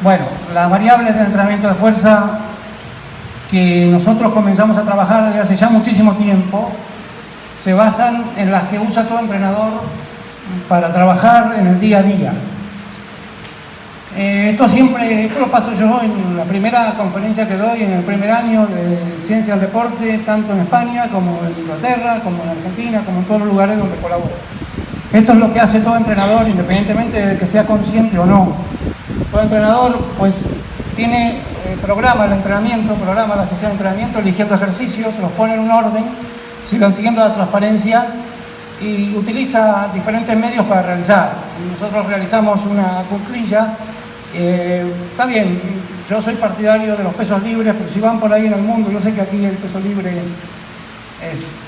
Bueno, las variables del entrenamiento de fuerza que nosotros comenzamos a trabajar desde hace ya muchísimo tiempo se basan en las que usa todo entrenador para trabajar en el día a día. Esto lo paso yo en la primera conferencia que doy en el primer año de Ciencia del Deporte, tanto en España como en Inglaterra, como en Argentina, como en todos los lugares donde colaboro. Esto es lo que hace todo entrenador, independientemente de que sea consciente o no. Todo entrenador pues programa el entrenamiento, programa la sesión de entrenamiento, eligiendo ejercicios, los pone en un orden, sigan siguiendo la transparencia y utiliza diferentes medios para realizar. Nosotros realizamos una cuclilla. Está bien, yo soy partidario de los pesos libres, pero si van por ahí en el mundo, yo sé que aquí el peso libre es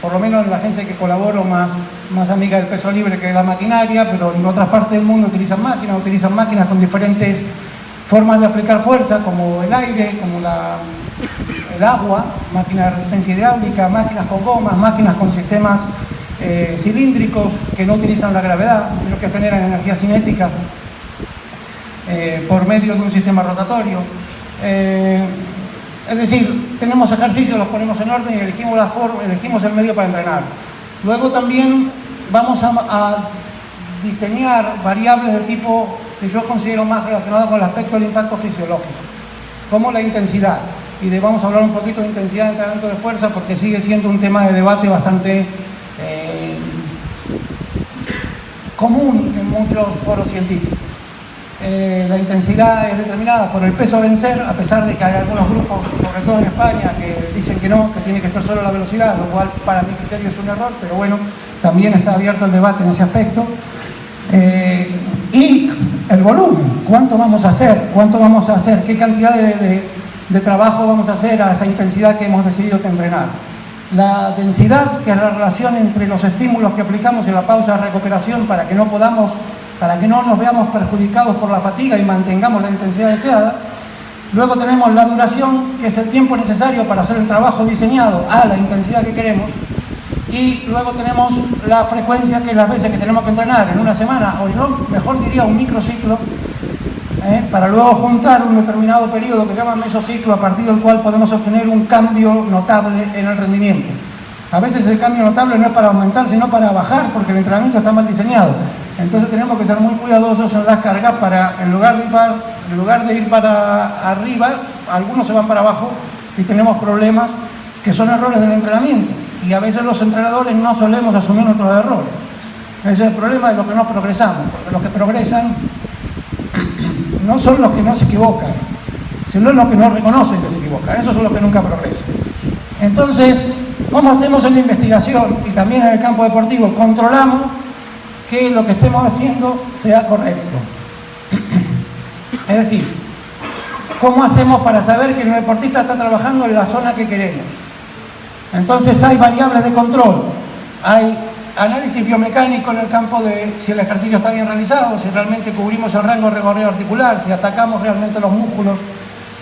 por lo menos la gente que colaboro más amiga del peso libre que de la maquinaria, pero en otras partes del mundo utilizan máquinas con diferentes formas de aplicar fuerza, como el aire, como el agua, máquinas de resistencia hidráulica, máquinas con gomas, máquinas con sistemas cilíndricos que no utilizan la gravedad, sino que generan energía cinética por medio de un sistema rotatorio. Es decir, tenemos ejercicios, los ponemos en orden y elegimos el medio para entrenar. Luego también vamos a diseñar variables de tipo que yo considero más relacionadas con el aspecto del impacto fisiológico, como la intensidad. Y vamos a hablar un poquito de intensidad de entrenamiento de fuerza porque sigue siendo un tema de debate bastante común en muchos foros científicos. La intensidad es determinada por el peso a vencer, a pesar de que hay algunos grupos, sobre todo en España, que dicen que no, que tiene que ser solo la velocidad, lo cual para mi criterio es un error, pero bueno, también está abierto el debate en ese aspecto. Y el volumen, ¿cuánto vamos a hacer? ¿Qué cantidad de trabajo vamos a hacer a esa intensidad que hemos decidido entrenar? La densidad, que es la relación entre los estímulos que aplicamos en la pausa de recuperación para que no nos veamos perjudicados por la fatiga y mantengamos la intensidad deseada. Luego tenemos la duración, que es el tiempo necesario para hacer el trabajo diseñado a la intensidad que queremos. Y luego tenemos la frecuencia, que es las veces que tenemos que entrenar en una semana, o yo mejor diría un microciclo, para luego juntar un determinado periodo que se llama mesociclo, a partir del cual podemos obtener un cambio notable en el rendimiento. A veces el cambio notable no es para aumentar, sino para bajar, porque el entrenamiento está mal diseñado. Entonces tenemos que ser muy cuidadosos en las cargas para, en lugar de ir para arriba, algunos se van para abajo y tenemos problemas que son errores del entrenamiento. Y a veces los entrenadores no solemos asumir nuestros errores. Ese es el problema de los que no progresamos, porque los que progresan no son los que no se equivocan, sino los que no reconocen que se equivocan. Esos son los que nunca progresan. Entonces, ¿cómo hacemos en la investigación y también en el campo deportivo? Controlamos que lo que estemos haciendo sea correcto. Es decir, ¿cómo hacemos para saber que el deportista está trabajando en la zona que queremos? Entonces hay variables de control, hay análisis biomecánico en el campo de si el ejercicio está bien realizado, si realmente cubrimos el rango de recorrido articular, si atacamos realmente los músculos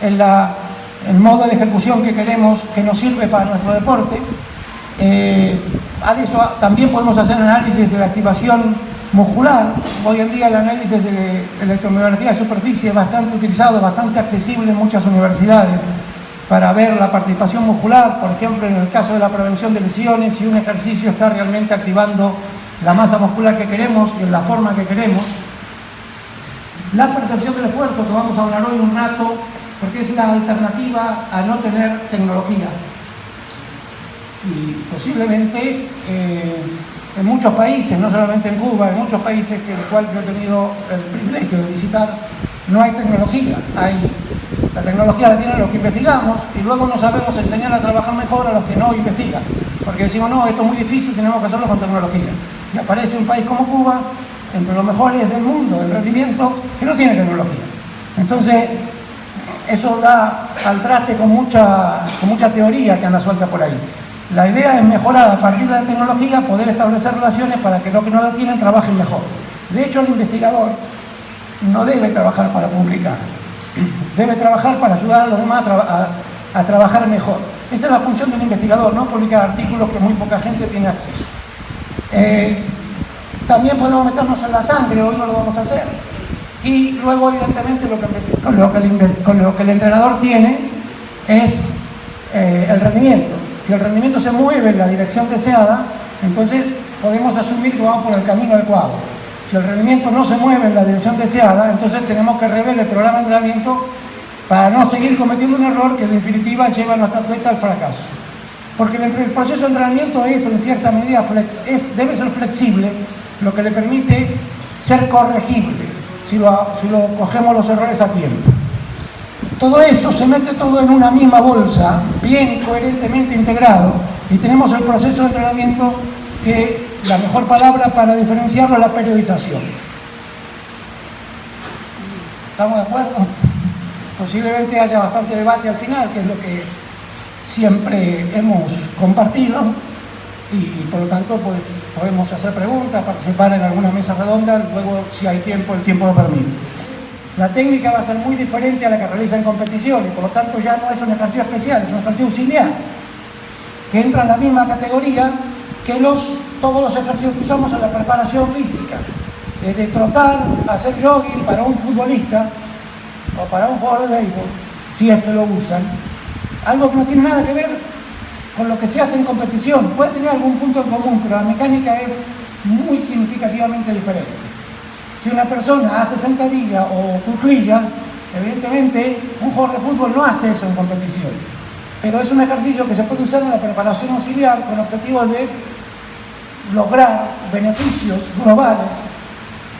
en el modo de ejecución que queremos, que nos sirve para nuestro deporte. También podemos hacer análisis de la activación muscular. Hoy en día el análisis de electromiografía de superficie es bastante utilizado, bastante accesible en muchas universidades para ver la participación muscular, por ejemplo, en el caso de la prevención de lesiones, si un ejercicio está realmente activando la masa muscular que queremos y en la forma que queremos. La percepción del esfuerzo, que vamos a hablar hoy un rato, porque es la alternativa a no tener tecnología. Y posiblemente en muchos países, no solamente en Cuba, en muchos países en los cuales yo he tenido el privilegio de visitar, no hay tecnología. La tecnología la tienen los que investigamos y luego no sabemos enseñar a trabajar mejor a los que no investigan. Porque decimos, no, esto es muy difícil, tenemos que hacerlo con tecnología. Y aparece un país como Cuba, entre los mejores del mundo en rendimiento, que no tiene tecnología. Entonces, eso da al traste con mucha teoría que anda suelta por ahí. La idea es mejorar a partir de la tecnología, poder establecer relaciones para que los que no la tienen trabajen mejor. De hecho, el investigador no debe trabajar para publicar, debe trabajar para ayudar a los demás a trabajar mejor. Esa es la función del investigador, no publicar artículos que muy poca gente tiene acceso. También podemos meternos en la sangre, hoy no lo vamos a hacer, Y luego, evidentemente, con lo que el entrenador tiene es el rendimiento. Si el rendimiento se mueve en la dirección deseada, entonces podemos asumir que vamos por el camino adecuado. Si el rendimiento no se mueve en la dirección deseada, entonces tenemos que rever el programa de entrenamiento para no seguir cometiendo un error que en definitiva lleva a nuestro atleta al fracaso. Porque el proceso de entrenamiento es, en cierta medida, debe ser flexible, lo que le permite ser corregible si lo cogemos los errores a tiempo. Todo eso se mete todo en una misma bolsa, bien coherentemente integrado, y tenemos el proceso de entrenamiento que la mejor palabra para diferenciarlo es la periodización. ¿Estamos de acuerdo? Posiblemente haya bastante debate al final, que es lo que siempre hemos compartido, y por lo tanto pues podemos hacer preguntas, participar en alguna mesa redonda, luego si hay tiempo, el tiempo lo permite. La técnica va a ser muy diferente a la que realiza en competición y por lo tanto ya no es un ejercicio especial, es un ejercicio auxiliar, que entra en la misma categoría que todos los ejercicios que usamos en la preparación física. Desde trotar, hacer jogging para un futbolista o para un jugador de béisbol, si es que lo usan, algo que no tiene nada que ver con lo que se hace en competición. Puede tener algún punto en común, pero la mecánica es muy significativamente diferente. Si una persona hace sentadilla o cuclilla, evidentemente un jugador de fútbol no hace eso en competición. Pero es un ejercicio que se puede usar en la preparación auxiliar con objetivos de lograr beneficios globales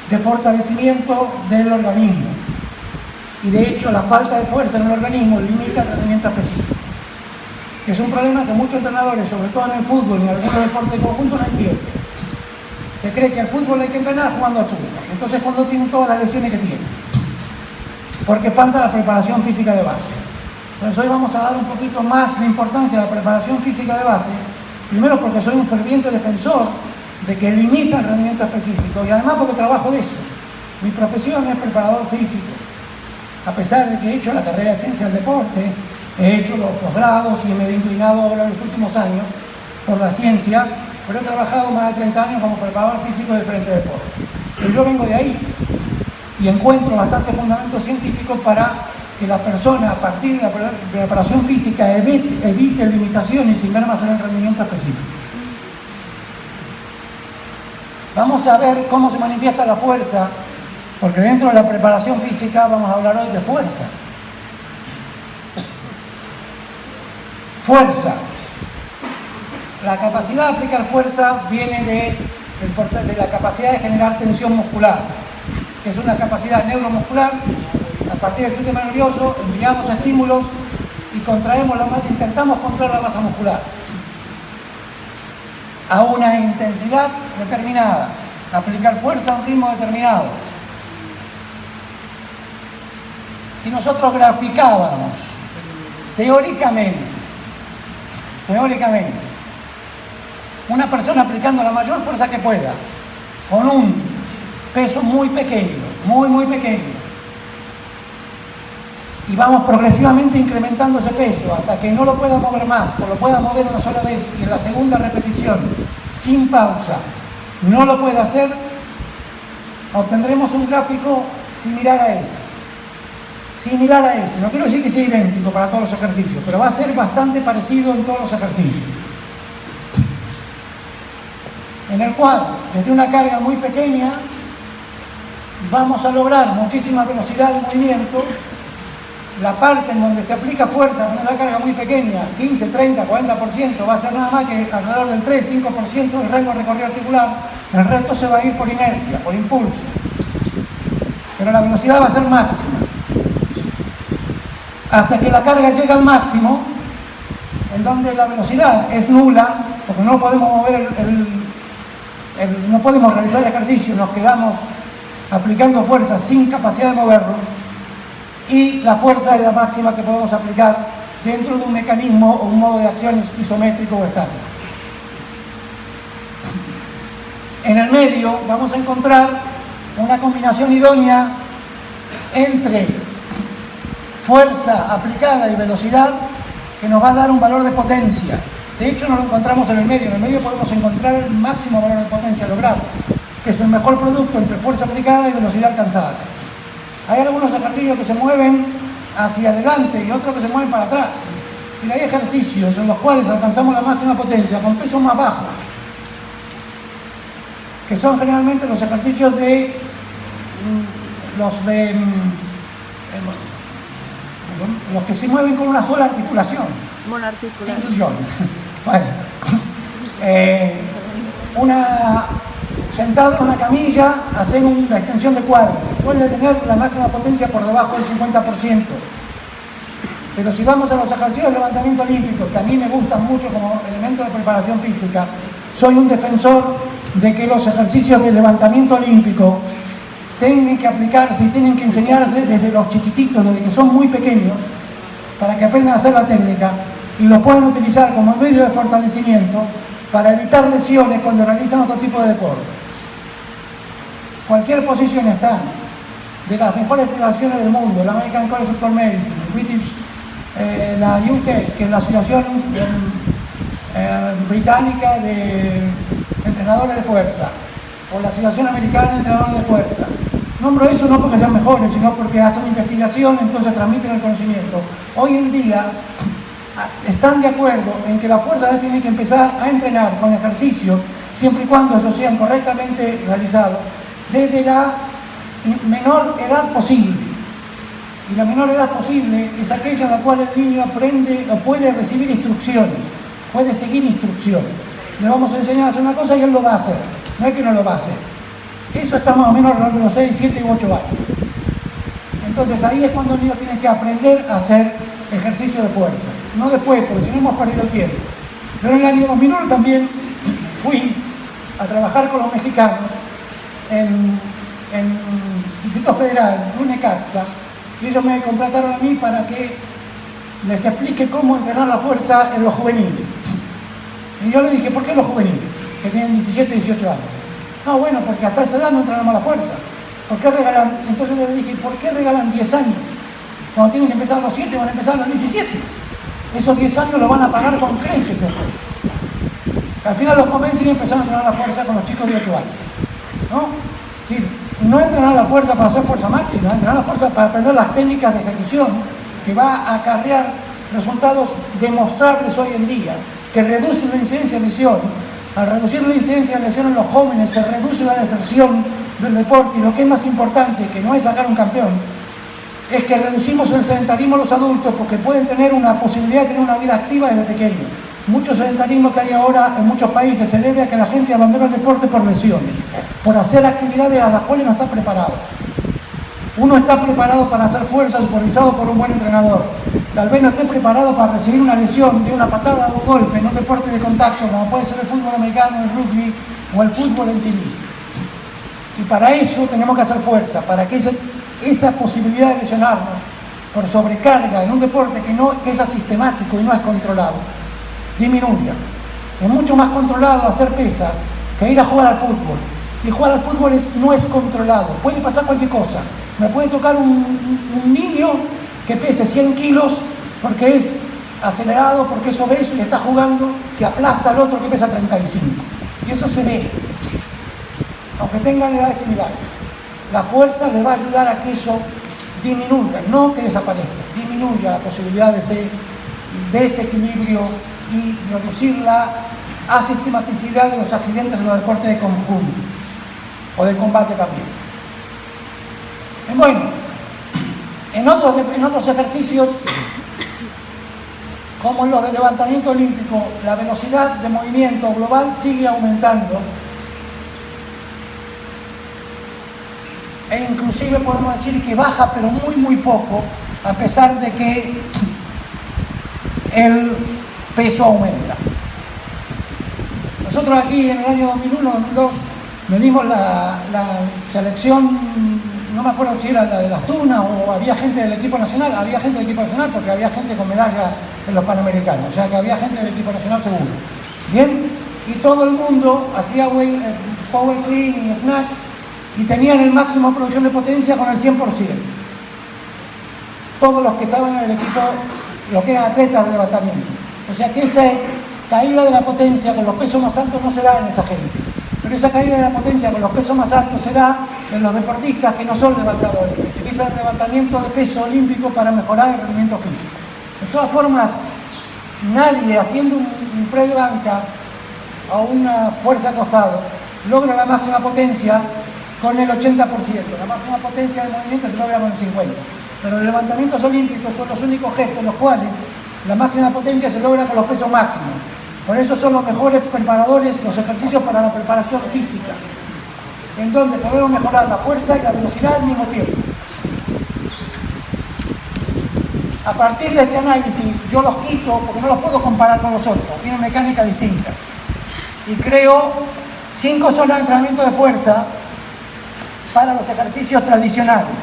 de fortalecimiento del organismo. Y de hecho la falta de fuerza en el organismo limita el rendimiento específico. Es un problema que muchos entrenadores, sobre todo en el fútbol y en algunos deportes de conjunto, no entienden. Se cree que al fútbol hay que entrenar jugando al fútbol. Entonces cuando tienen todas las lesiones que tienen. Porque falta la preparación física de base. Entonces hoy vamos a dar un poquito más de importancia a la preparación física de base. Primero porque soy un ferviente defensor de que limita el rendimiento específico y además porque trabajo de eso. Mi profesión es preparador físico. A pesar de que he hecho la carrera de ciencia del deporte, he hecho los posgrados y me he inclinado ahora en los últimos años por la ciencia, pero he trabajado más de 30 años como preparador físico de diferentes deportes. Pero yo vengo de ahí y encuentro bastante fundamento científico para que la persona, a partir de la preparación física, evite limitaciones sin ver más en el rendimiento específico. Vamos a ver cómo se manifiesta la fuerza, porque dentro de la preparación física vamos a hablar hoy de fuerza. Fuerza. La capacidad de aplicar fuerza viene de la capacidad de generar tensión muscular, que es una capacidad neuromuscular. A partir del sistema nervioso enviamos estímulos y intentamos contraer la masa muscular a una intensidad determinada, aplicar fuerza a un ritmo determinado. Si nosotros graficábamos teóricamente, una persona aplicando la mayor fuerza que pueda, con un peso muy pequeño, muy pequeño, y vamos progresivamente incrementando ese peso hasta que no lo pueda mover más, o lo pueda mover una sola vez y en la segunda repetición, sin pausa, no lo puede hacer, obtendremos un gráfico similar a ese. No quiero decir que sea idéntico para todos los ejercicios, pero va a ser bastante parecido en todos los ejercicios. En el cual, desde una carga muy pequeña, vamos a lograr muchísima velocidad de movimiento. La parte en donde se aplica fuerza con una carga muy pequeña, 15, 30, 40%, va a ser nada más que alrededor del 3, 5% del rango de recorrido articular. El resto se va a ir por inercia, por impulso. Pero la velocidad va a ser máxima. Hasta que la carga llega al máximo, en donde la velocidad es nula, porque no podemos mover no podemos realizar el ejercicio, nos quedamos aplicando fuerza sin capacidad de moverlo, y la fuerza es la máxima que podemos aplicar dentro de un mecanismo o un modo de acción isométrico o estático. En el medio vamos a encontrar una combinación idónea entre fuerza aplicada y velocidad que nos va a dar un valor de potencia. De hecho, no lo encontramos en el medio. En el medio podemos encontrar el máximo valor de potencia logrado, que es el mejor producto entre fuerza aplicada y velocidad alcanzada. Hay algunos ejercicios que se mueven hacia adelante y otros que se mueven para atrás. Y hay ejercicios en los cuales alcanzamos la máxima potencia con pesos más bajos, que son generalmente los ejercicios de los que se mueven con una sola articulación. Monarticular. Single joint. Bueno, sentado en una camilla, hacer una extensión de cuádriceps. Suele tener la máxima potencia por debajo del 50%. Pero si vamos a los ejercicios de levantamiento olímpico, que a mí me gustan mucho como elemento de preparación física, soy un defensor de que los ejercicios de levantamiento olímpico tienen que aplicarse y tienen que enseñarse desde los chiquititos, desde que son muy pequeños, para que aprendan a hacer la técnica y lo puedan utilizar como medio de fortalecimiento para evitar lesiones cuando realizan otro tipo de deportes. Cualquier posición está de las mejores asociaciones del mundo, la American College of Sport Medicine, British, la UK, que es la asociación británica de entrenadores de fuerza, o la Asociación Americana de Entrenadores de Fuerza. Nombro eso no porque sean mejores, sino porque hacen investigación, entonces transmiten el conocimiento. Hoy en día están de acuerdo en que la fuerza tiene que empezar a entrenar con ejercicios, siempre y cuando esos sean correctamente realizados, desde la menor edad posible. Y la menor edad posible es aquella en la cual el niño aprende o puede recibir instrucciones, puede seguir instrucciones. Le vamos a enseñar a hacer una cosa y él lo va a hacer, no es que no lo va a hacer. Eso está más o menos alrededor de los 6, 7 u 8 años. Entonces ahí es cuando el niño tiene que aprender a hacer ejercicio de fuerza. No después, porque si no hemos perdido el tiempo. Pero en el año 2001 también fui a trabajar con los mexicanos en el Distrito Federal, en Necaxa, y ellos me contrataron a mí para que les explique cómo entrenar la fuerza en los juveniles. Y yo le dije, ¿por qué los juveniles? Que tienen 17, 18 años. No, bueno, porque hasta esa edad no entrenamos la fuerza. ¿Por qué regalan? Entonces yo le dije, ¿por qué regalan 10 años? Cuando tienen que empezar a los 7, van a empezar a los 17. Esos 10 años los van a pagar con creces después. Al final los convencí y empezaron a entrenar la fuerza con los chicos de 8 años. ¿No? Sí, no entrenar la fuerza para hacer fuerza máxima, entrenar la fuerza para aprender las técnicas de ejecución que va a acarrear resultados demostrables hoy en día, que reducen la incidencia de lesión. Al reducir la incidencia de lesión en los jóvenes se reduce la deserción del deporte, y lo que es más importante, que no es sacar un campeón, es que reducimos el sedentarismo a los adultos, porque pueden tener una posibilidad de tener una vida activa desde pequeños. Mucho sedentarismo que hay ahora en muchos países se debe a que la gente abandona el deporte por lesiones, por hacer actividades a las cuales no está preparado. Uno está preparado para hacer fuerza supervisado por un buen entrenador. Tal vez no esté preparado para recibir una lesión de una patada o un golpe en un deporte de contacto, como puede ser el fútbol americano, el rugby o el fútbol en sí mismo. Y para eso tenemos que hacer fuerza, para que esa posibilidad de lesionarnos por sobrecarga en un deporte que es asistemático y no es controlado, disminuya. Es mucho más controlado hacer pesas que ir a jugar al fútbol. Y jugar al fútbol no es controlado. Puede pasar cualquier cosa. Me puede tocar un niño que pese 100 kilos porque es acelerado, porque es obeso y está jugando, que aplasta al otro que pesa 35. Y eso se ve, aunque tengan edades similares. La fuerza le va a ayudar a que eso disminuya, no que desaparezca, disminuya la posibilidad de ese desequilibrio y reducir la asistematicidad de los accidentes en los deportes de conjunto o de combate también. Bueno, en otros ejercicios, como en los de levantamiento olímpico, la velocidad de movimiento global sigue aumentando, e inclusive podemos decir que baja, pero muy muy poco, a pesar de que el peso aumenta. Nosotros aquí en el año 2001-2002 medimos la selección. No me acuerdo si era la de las Tunas o había gente del equipo nacional. Había gente del equipo nacional porque había gente con medalla en los Panamericanos. O sea que había gente del equipo nacional seguro. Bien, y todo el mundo hacía power clean y snatch y tenían el máximo de producción de potencia con el 100%. Todos los que estaban en el equipo, los que eran atletas de levantamiento. O sea que esa caída de la potencia con los pesos más altos no se da en esa gente. Pero esa caída de la potencia con los pesos más altos se da en los deportistas que no son levantadores, que utiliza el levantamiento de peso olímpico para mejorar el rendimiento físico. De todas formas, nadie haciendo un pre de banca a una fuerza acostado logra la máxima potencia con el 80%. La máxima potencia de movimiento se logra con el 50%. Pero los levantamientos olímpicos son los únicos gestos en los cuales la máxima potencia se logra con los pesos máximos. Por eso son los mejores preparadores, los ejercicios para la preparación física, en donde podemos mejorar la fuerza y la velocidad al mismo tiempo. A partir de este análisis, yo los quito porque no los puedo comparar con los otros, tienen mecánica distinta. Y creo 5 zonas de entrenamiento de fuerza para los ejercicios tradicionales.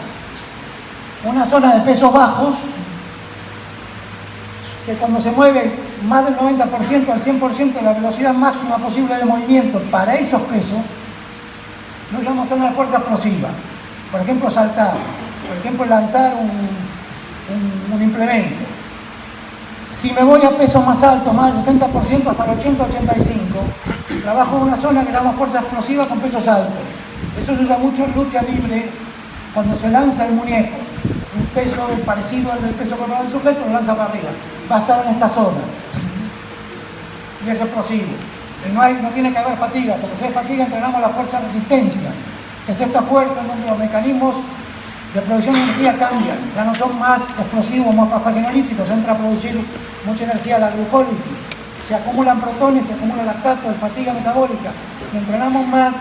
Una zona de pesos bajos, que cuando se mueve más del 90% al 100% de la velocidad máxima posible de movimiento para esos pesos, lo llamamos zona de fuerza explosiva. Por ejemplo, saltar, por ejemplo, lanzar un implemento. Si me voy a pesos más altos, más del 60%, hasta el 80-85%, trabajo en una zona que llamamos fuerza explosiva con pesos altos. Eso se usa mucho en lucha libre, cuando se lanza el muñeco. Un peso parecido al del peso corporal del sujeto, lo lanza para arriba. Va a estar en esta zona. Y es explosivo. Y no tiene que haber fatiga, porque si hay fatiga entrenamos la fuerza de resistencia, que es esta fuerza en donde los mecanismos de producción de energía cambian, ya no son más explosivos, más fosfarinolíticos, entra a producir mucha energía la glucólisis, se acumulan protones, se acumula lactato, hay fatiga metabólica, y entrenamos más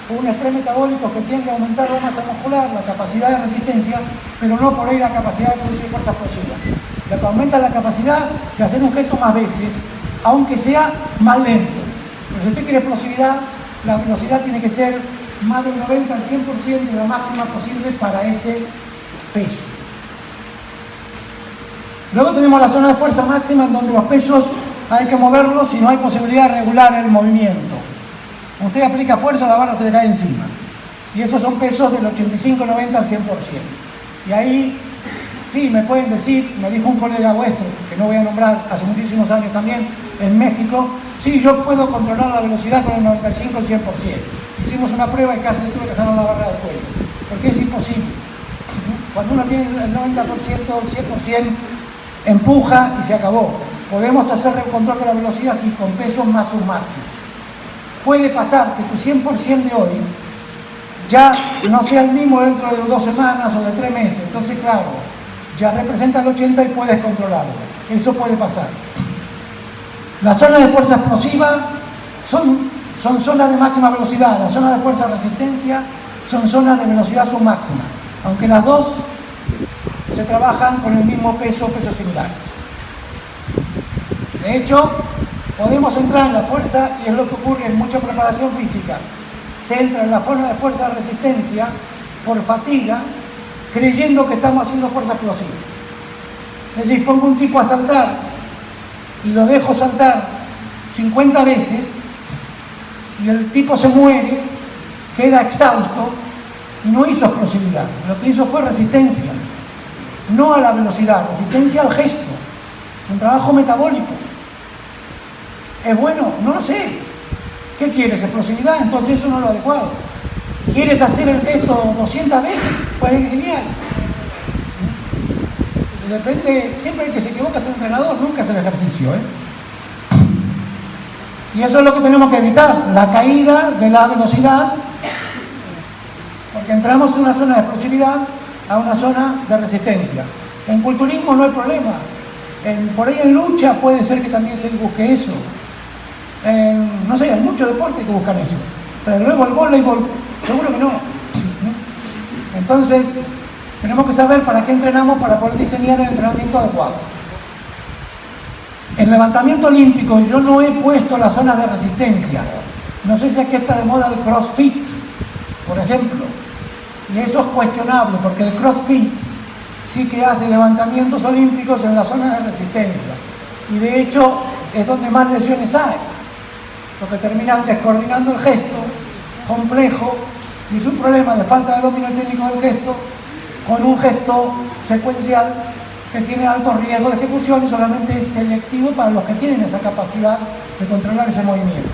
un estrés metabólico que tiende a aumentar la masa muscular, la capacidad de resistencia, pero no por ahí la capacidad de producir fuerza explosiva. Lo que aumenta la capacidad de hacer un gesto más veces, aunque sea más lento. Pero si usted quiere explosividad, la velocidad tiene que ser más del 90 al 100% de la máxima posible para ese peso. Luego tenemos la zona de fuerza máxima, en donde los pesos hay que moverlos y no hay posibilidad de regular el movimiento. Cuando usted aplica fuerza, la barra se le cae encima. Y esos son pesos del 85, 90 al 100%. Y ahí sí me pueden decir, me dijo un colega vuestro, que no voy a nombrar, hace muchísimos años también, en México, sí, yo puedo controlar la velocidad con el 95 al 100%. Hicimos una prueba y casi le tuve que sacar la barra del cuello, porque es imposible. Cuando uno tiene el 90%, el 100%, empuja y se acabó. Podemos hacer el control de la velocidad si con pesos más submáximos. Puede pasar que tu 100% de hoy ya no sea el mismo dentro de 2 semanas o de 3 meses. Entonces, claro, ya representa el 80 y puedes controlarlo. Eso puede pasar. Las zonas de fuerza explosiva son zonas de máxima velocidad. Las zonas de fuerza resistencia son zonas de velocidad submáxima. Aunque las dos se trabajan con el mismo pesos similares. De hecho, podemos entrar en la fuerza, y es lo que ocurre en mucha preparación física. Se entra en la zona de fuerza de resistencia por fatiga, creyendo que estamos haciendo fuerza explosiva. Es decir, pongo un tipo a saltar y lo dejo saltar 50 veces y el tipo se muere, queda exhausto y no hizo explosividad. Lo que hizo fue resistencia, no a la velocidad, resistencia al gesto, un trabajo metabólico. ¿Es bueno? No lo sé. ¿Qué quieres? ¿Explosividad? Entonces eso no es lo adecuado. ¿Quieres hacer el gesto 200 veces? Pues es genial. Depende, siempre el que se equivoca es el entrenador, nunca es el ejercicio, Y eso es lo que tenemos que evitar, la caída de la velocidad, porque entramos en una zona de explosividad a una zona de resistencia. En culturismo no hay problema. Por ahí en lucha puede ser que también se busque eso. No sé, hay muchos deportes que buscan eso. Pero luego el voleibol, seguro que no. Entonces, tenemos que saber para qué entrenamos para poder diseñar el entrenamiento adecuado. En levantamiento olímpico yo no he puesto las zonas de resistencia. No sé si aquí está de moda el CrossFit, por ejemplo. Y eso es cuestionable, porque el CrossFit sí que hace levantamientos olímpicos en la zona de resistencia. Y de hecho es donde más lesiones hay. Porque terminan descoordinando el gesto complejo y es un problema de falta de dominio técnico del gesto con un gesto secuencial que tiene alto riesgo de ejecución y solamente es selectivo para los que tienen esa capacidad de controlar ese movimiento.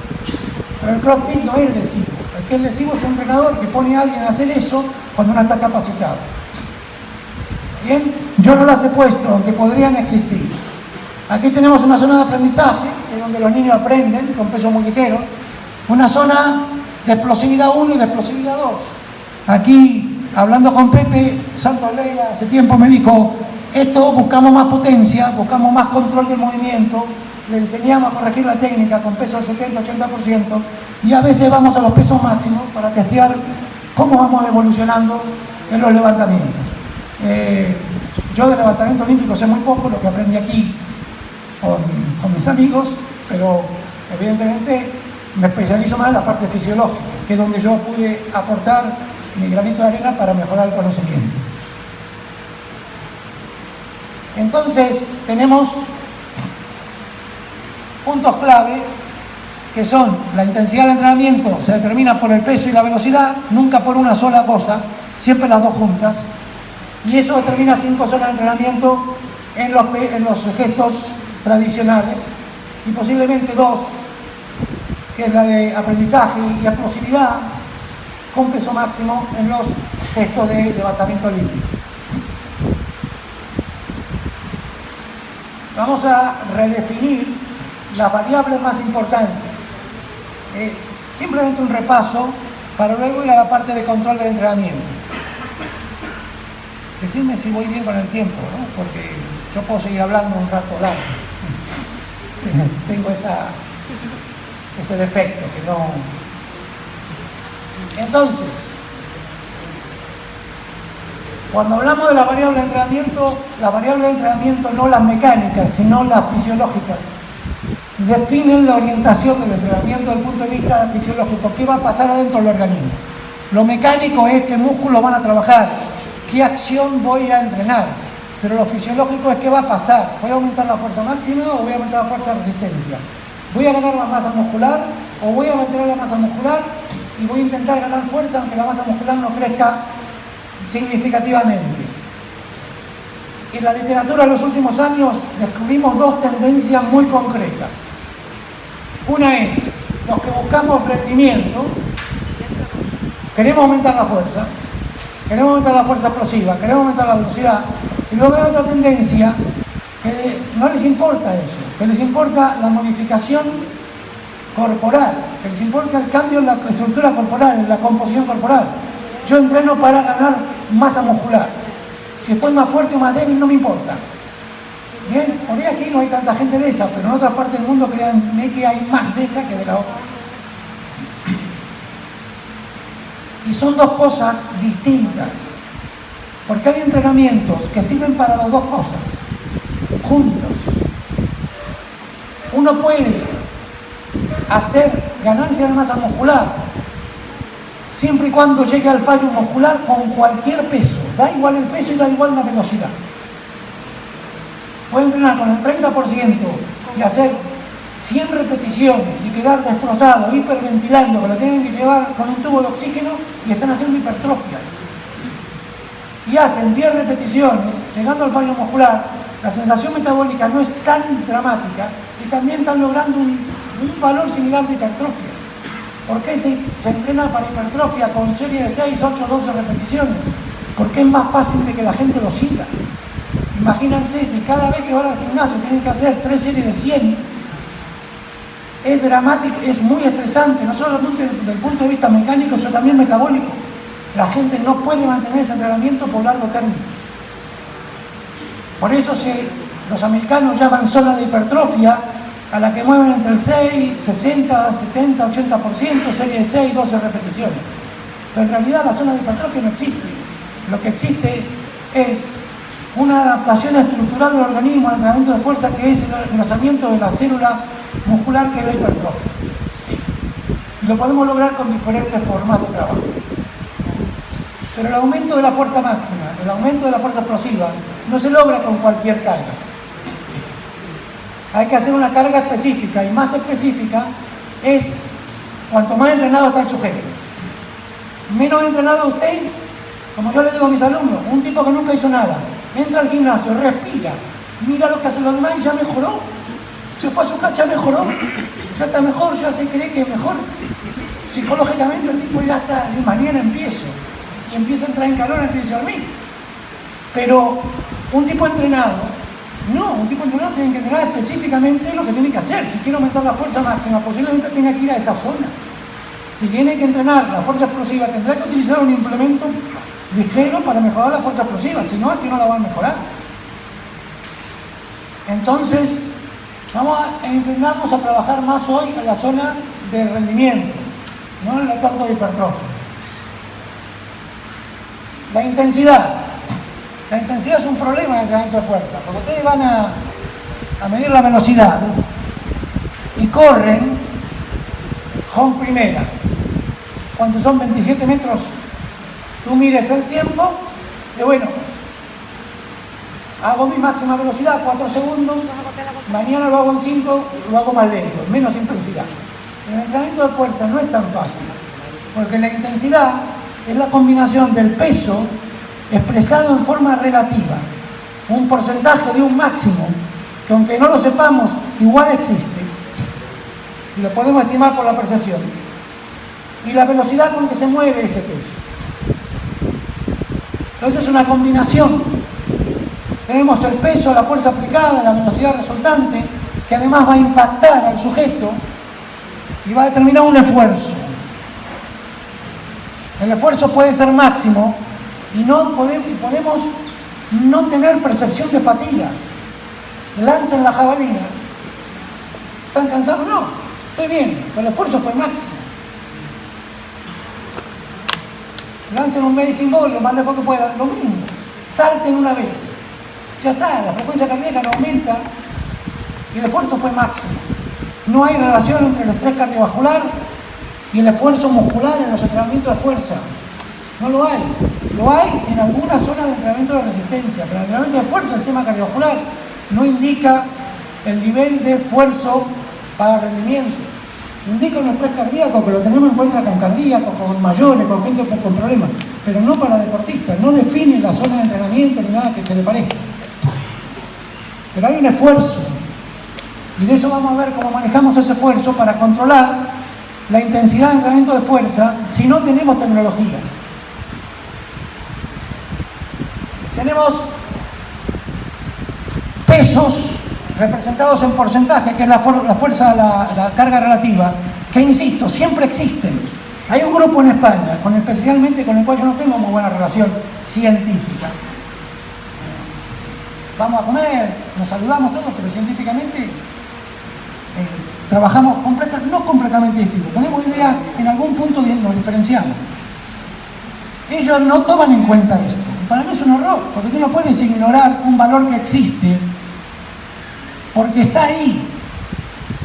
Pero el CrossFit no es lesivo. El que es lesivo es un entrenador que pone a alguien a hacer eso cuando no está capacitado. Bien, yo no las he puesto, aunque podrían existir. Aquí tenemos una zona de aprendizaje, que es donde los niños aprenden con peso muy ligero, una zona de explosividad 1 y de explosividad 2. Aquí, hablando con Pepe Santos Leiva, hace tiempo me dijo, esto buscamos más potencia, buscamos más control del movimiento, le enseñamos a corregir la técnica con peso del 70-80% y a veces vamos a los pesos máximos para testear cómo vamos evolucionando en los levantamientos. Yo de levantamiento olímpico sé muy poco, lo que aprendí aquí con mis amigos, pero evidentemente me especializo más en la parte fisiológica, que es donde yo pude aportar mi granito de arena para mejorar el conocimiento. Entonces tenemos puntos clave que son la intensidad del entrenamiento se determina por el peso y la velocidad, nunca por una sola cosa, siempre las dos juntas, y eso determina 5 zonas de entrenamiento en los gestos tradicionales y posiblemente 2, que es la de aprendizaje y explosividad con peso máximo en los gestos de levantamiento olímpico. Vamos a redefinir las variables más importantes. Simplemente un repaso para luego ir a la parte de control del entrenamiento. Decidme si voy bien con el tiempo, ¿no? Porque yo puedo seguir hablando un rato largo. Tengo ese defecto que no... Entonces, cuando hablamos de la variable de entrenamiento, no las mecánicas, sino las fisiológicas, definen la orientación del entrenamiento desde el punto de vista fisiológico. ¿Qué va a pasar adentro del organismo? Lo mecánico es qué músculos van a trabajar, qué acción voy a entrenar, pero lo fisiológico es qué va a pasar. ¿Voy a aumentar la fuerza máxima o voy a aumentar la fuerza de resistencia? ¿Voy a ganar la masa muscular o voy a mantener la masa muscular y voy a intentar ganar fuerza aunque la masa muscular no crezca significativamente? En la literatura en los últimos años descubrimos 2 tendencias muy concretas. Una es, los que buscamos rendimiento, queremos aumentar la fuerza, queremos aumentar la fuerza explosiva, queremos aumentar la velocidad, y luego hay otra tendencia que no les importa eso, que les importa la modificación corporal, que les importa el cambio en la estructura corporal, en la composición corporal. Yo entreno para ganar masa muscular. Si estoy más fuerte o más débil no me importa. Bien, por ahí aquí no hay tanta gente de esa, pero en otras partes del mundo créanme que hay más de esa que de la otra. Y son 2 cosas distintas, porque hay entrenamientos que sirven para las 2 cosas, juntos. Uno puede hacer ganancia de masa muscular siempre y cuando llegue al fallo muscular con cualquier peso, da igual el peso y da igual la velocidad. Puede entrenar con el 30% y hacer 100 repeticiones y quedar destrozado, hiperventilando, que lo tienen que llevar con un tubo de oxígeno y están haciendo hipertrofia. Y hacen 10 repeticiones, llegando al fallo muscular, la sensación metabólica no es tan dramática y también están logrando un valor similar de hipertrofia. ¿Por qué se entrena para hipertrofia con serie de 6, 8, 12 repeticiones? Porque es más fácil de que la gente lo siga. Imagínense, si cada vez que van al gimnasio tienen que hacer 3 series de 100, es dramático, es muy estresante, no solo desde el punto de vista mecánico, sino también metabólico. La gente no puede mantener ese entrenamiento por largo término. Por eso los americanos llaman zona de hipertrofia a la que mueven entre el 6, 60, 70, 80%, serie de 6, 12 repeticiones. Pero en realidad la zona de hipertrofia no existe. Lo que existe es una adaptación estructural del organismo al entrenamiento de fuerza, que es el engrosamiento de la célula muscular, que es la hipertrofia. Y lo podemos lograr con diferentes formas de trabajo. Pero el aumento de la fuerza máxima, el aumento de la fuerza explosiva, no se logra con cualquier carga. Hay que hacer una carga específica, y más específica es cuanto más entrenado está el sujeto. Menos entrenado usted, como yo le digo a mis alumnos, un tipo que nunca hizo nada, entra al gimnasio, respira, mira lo que hacen los demás y ya mejoró. Se fue a su casa, ya mejoró, ya está mejor, ya se cree que es mejor. Psicológicamente el tipo ya está, mañana empiezo, y empieza a entrar en calor antes de dormir. Pero un tipo entrenado, no, un tipo entrenado tiene que entrenar específicamente lo que tiene que hacer. Si quiere aumentar la fuerza máxima, posiblemente tenga que ir a esa zona. Si tiene que entrenar la fuerza explosiva, tendrá que utilizar un implemento ligero para mejorar la fuerza explosiva, si no, aquí no la va a mejorar. Entonces, vamos a entrenarnos a trabajar más hoy en la zona de rendimiento, no en el tanto de hipertrofia. La intensidad. La intensidad es un problema en el entrenamiento de fuerza, porque ustedes van a medir la velocidad y corren home primera. Cuando son 27 metros, tú mires el tiempo y bueno, hago mi máxima velocidad, 4 segundos, mañana lo hago en 5, lo hago más lento, menos intensidad. En el entrenamiento de fuerza no es tan fácil, porque la intensidad es la combinación del peso expresado en forma relativa, un porcentaje de un máximo, que aunque no lo sepamos, igual existe, y lo podemos estimar por la percepción, y la velocidad con que se mueve ese peso. Entonces es una combinación. Tenemos el peso, la fuerza aplicada, la velocidad resultante, que además va a impactar al sujeto y va a determinar un esfuerzo. El esfuerzo puede ser máximo y podemos no tener percepción de fatiga. Lancen la jabalina. ¿Están cansados? No. Estoy bien, pero el esfuerzo fue máximo. Lancen un medicine ball lo más lejos que puedan, lo mismo. Salten una vez. Ya está, la frecuencia cardíaca no aumenta y el esfuerzo fue máximo. No hay relación entre el estrés cardiovascular y el esfuerzo muscular en los entrenamientos de fuerza. No lo hay. Lo hay en algunas zonas de entrenamiento de resistencia, pero en el entrenamiento de fuerza el tema cardiovascular no indica el nivel de esfuerzo para rendimiento. Indica un estrés cardíaco que lo tenemos en cuenta con cardíacos, con mayores, con gente con problemas, pero no para deportistas. No define la zona de entrenamiento ni nada que se le parezca. Pero hay un esfuerzo y de eso vamos a ver cómo manejamos ese esfuerzo para controlar la intensidad de entrenamiento de fuerza si no tenemos tecnología. Tenemos pesos representados en porcentaje, que es la fuerza, la carga relativa, que insisto, siempre existen. Hay un grupo en España, especialmente con el cual yo no tengo muy buena relación científica. Vamos a comer, nos saludamos todos, pero científicamente trabajamos no completamente distintos. Tenemos ideas, en algún punto nos diferenciamos. Ellos no toman en cuenta esto. Para mí es un error, porque tú no puedes ignorar un valor que existe porque está ahí.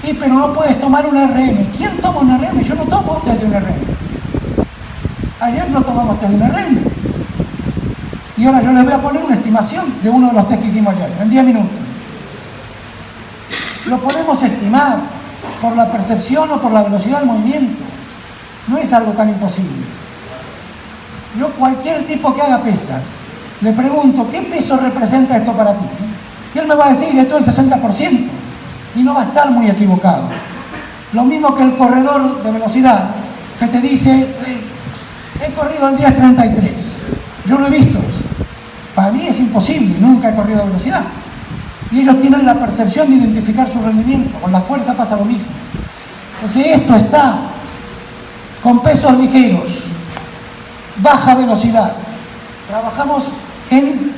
Pero no puedes tomar un RM. ¿Quién toma un RM? Yo no tomo test de un RM. Ayer no tomamos test de un RM. Y ahora yo les voy a poner una estimación de uno de los test que hicimos ayer, en 10 minutos. Lo podemos estimar por la percepción o por la velocidad del movimiento. No es algo tan imposible. Yo, cualquier tipo que haga pesas, le pregunto, ¿qué peso representa esto para ti? Y él me va a decir, esto es el 60%. Y no va a estar muy equivocado. Lo mismo que el corredor de velocidad, que te dice, he corrido en 10:33. Yo lo he visto. Para mí es imposible, nunca he corrido a velocidad. Y ellos tienen la percepción de identificar su rendimiento. Con la fuerza pasa lo mismo. Entonces esto está con pesos ligeros, baja velocidad. Trabajamos en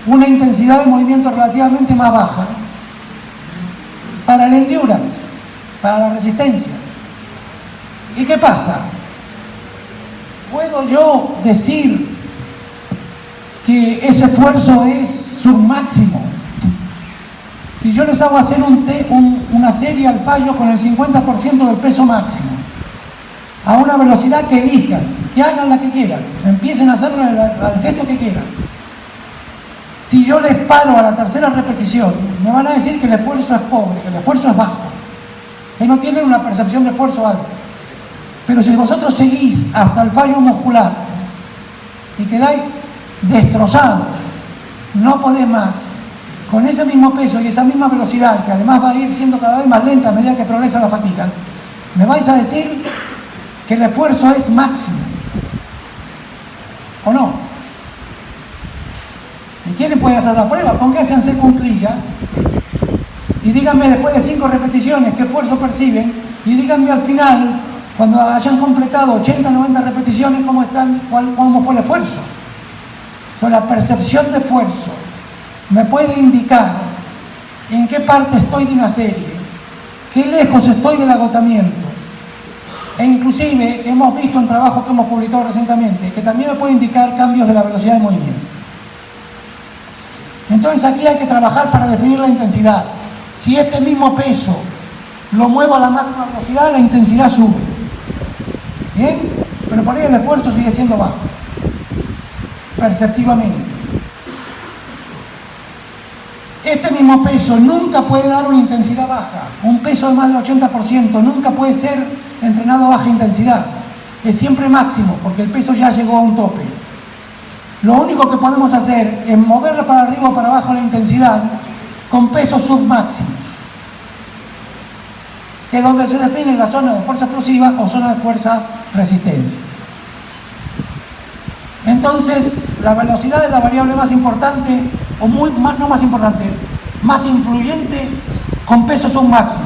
una intensidad de movimiento relativamente más baja para el endurance, para la resistencia. ¿Y qué pasa? ¿Puedo yo decir que ese esfuerzo es submáximo? Si yo les hago hacer una serie al fallo con el 50% del peso máximo, a una velocidad que elijan, que hagan la que quieran, empiecen a hacerlo al gesto que quieran. Si yo les paro a la tercera repetición, me van a decir que el esfuerzo es pobre, que el esfuerzo es bajo, que no tienen una percepción de esfuerzo alto. Pero si vosotros seguís hasta el fallo muscular y quedáis destrozados, no podés más, con ese mismo peso y esa misma velocidad, que además va a ir siendo cada vez más lenta a medida que progresa la fatiga, me vais a decir que el esfuerzo es máximo. ¿O no? quieren pueden hacer la prueba, pónganse a hacer cuclillas y díganme después de 5 repeticiones qué esfuerzo perciben y díganme al final, cuando hayan completado 80, 90 repeticiones, cómo fue el esfuerzo. La percepción de esfuerzo me puede indicar en qué parte estoy de una serie, qué lejos estoy del agotamiento. E inclusive hemos visto en trabajos que hemos publicado recientemente que también me puede indicar cambios de la velocidad de movimiento. Entonces aquí hay que trabajar para definir la intensidad. Si este mismo peso lo muevo a la máxima velocidad, la intensidad sube. ¿Bien? Pero por ahí el esfuerzo sigue siendo bajo, perceptivamente. Este mismo peso nunca puede dar una intensidad baja. Un peso de más del 80% nunca puede ser entrenado a baja intensidad. Es siempre máximo, porque el peso ya llegó a un tope. Lo único que podemos hacer es moverlo para arriba o para abajo la intensidad con pesos submáximos, que es donde se define la zona de fuerza explosiva o zona de fuerza resistencia. Entonces, la velocidad es la variable más importante, o no más importante, más influyente con pesos submáximos.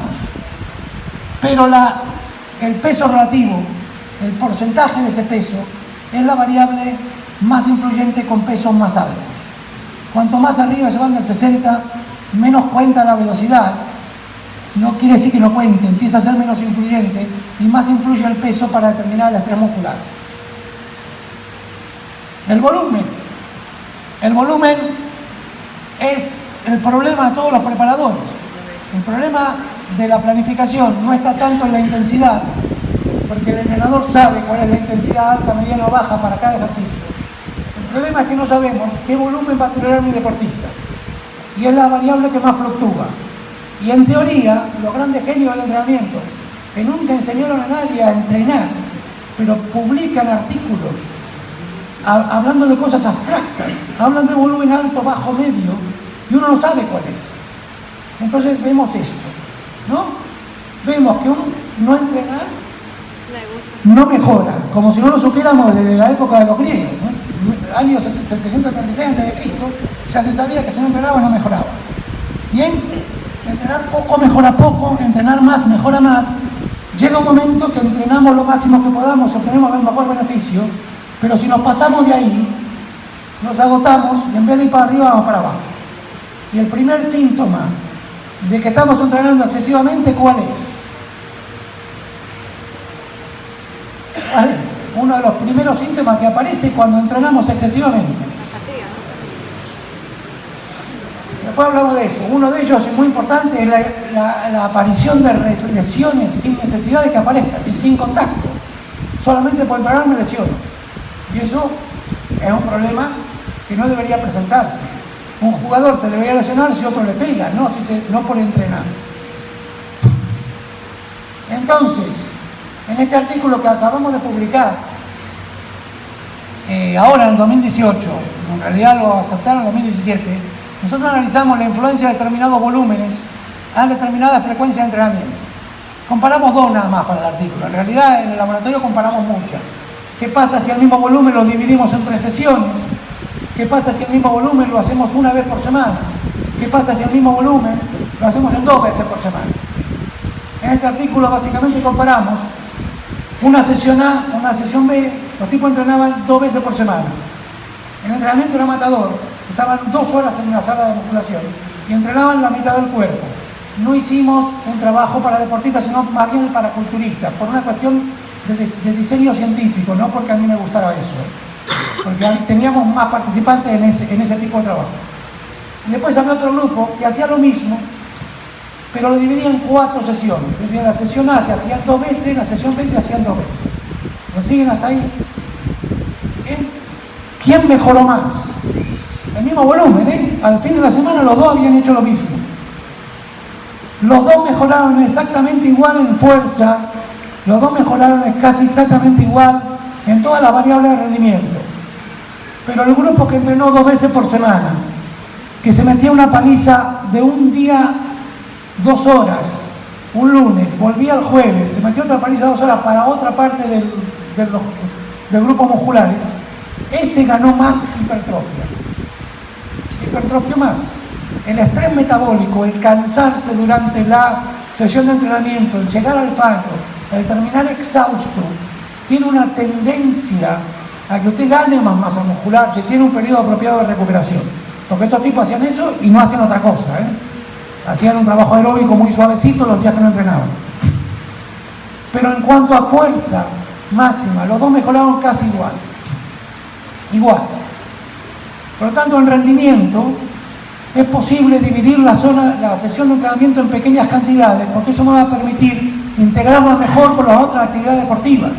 Pero el peso relativo, el porcentaje de ese peso, es la variable más influyente con pesos más altos. Cuanto más arriba se van del 60, menos cuenta la velocidad. No quiere decir que no cuente, empieza a ser menos influyente y más influye el peso para determinar el estrés muscular. El volumen. El volumen es el problema de todos los preparadores. El problema de la planificación no está tanto en la intensidad, porque el entrenador sabe cuál es la intensidad alta, mediana o baja para cada ejercicio. El problema es que no sabemos qué volumen va a tolerar mi deportista. Y es la variable que más fluctúa. Y en teoría, los grandes genios del entrenamiento, que nunca enseñaron a nadie a entrenar, pero publican artículos hablando de cosas abstractas, hablan de volumen alto, bajo, medio, y uno no sabe cuál es. Entonces vemos esto, ¿no? Vemos que no entrenar no mejora, como si no lo supiéramos desde la época de los griegos, ¿no? Años 736 a.C., ya se sabía que si no entrenaba no mejoraba. Bien, entrenar poco mejora poco, entrenar más mejora más. Llega un momento que entrenamos lo máximo que podamos, obtenemos el mejor beneficio, pero si nos pasamos de ahí, nos agotamos y en vez de ir para arriba vamos para abajo. Y el primer síntoma de que estamos entrenando excesivamente, ¿cuál es? ¿Cuál es? Uno de los primeros síntomas que aparece cuando entrenamos excesivamente. Después hablamos de eso. Uno de ellos, y muy importante, es la aparición de lesiones sin necesidad de que aparezcan, sin contacto. Solamente por entrenar me lesiono. Y eso es un problema que no debería presentarse. Un jugador se debería lesionar si otro le pega, no por entrenar. Entonces, en este artículo que acabamos de publicar, ahora en 2018, en realidad lo aceptaron en 2017, nosotros analizamos la influencia de determinados volúmenes a determinada frecuencia de entrenamiento. Comparamos dos nada más para el artículo. En realidad en el laboratorio comparamos muchas. ¿Qué pasa si el mismo volumen lo dividimos en 3 sesiones? ¿Qué pasa si el mismo volumen lo hacemos una vez por semana? ¿Qué pasa si el mismo volumen lo hacemos en 2 veces por semana? En este artículo básicamente comparamos una sesión A, una sesión B. Los tipos entrenaban 2 veces por semana. El entrenamiento era matador. Estaban 2 horas en una sala de musculación y entrenaban la mitad del cuerpo. No hicimos un trabajo para deportistas, sino más bien para culturistas, por una cuestión de diseño científico, no porque a mí me gustara eso, porque teníamos más participantes en ese tipo de trabajo. Y después había otro grupo que hacía lo mismo, pero lo dividía en 4 sesiones. Es decir, la sesión A se hacía 2 veces, la sesión B se hacían 2 veces. ¿Lo siguen hasta ahí? ¿Bien? ¿Quién mejoró más? El mismo volumen, ¿eh? Al fin de la semana los dos habían hecho lo mismo. Los dos mejoraron exactamente igual en fuerza, los dos mejoraron casi exactamente igual en todas las variables de rendimiento. Pero el grupo que entrenó 2 veces por semana, que se metía una paliza de un día 2 horas, un lunes, volvía el jueves, se metió otra paliza 2 horas para otra parte del grupo musculares, ese ganó más hipertrofia. hipertrofio más. El estrés metabólico, el cansarse durante la sesión de entrenamiento, el llegar al fallo, el terminar exhausto, tiene una tendencia a que usted gane más masa muscular si tiene un periodo apropiado de recuperación. Porque estos tipos hacían eso y no hacían otra cosa, ¿eh? Hacían un trabajo aeróbico muy suavecito los días que no entrenaban. Pero en cuanto a fuerza máxima, los dos mejoraron casi igual. Igual. Por lo tanto, en rendimiento es posible dividir la sesión de entrenamiento en pequeñas cantidades, porque eso me va a permitir integrarla mejor con las otras actividades deportivas.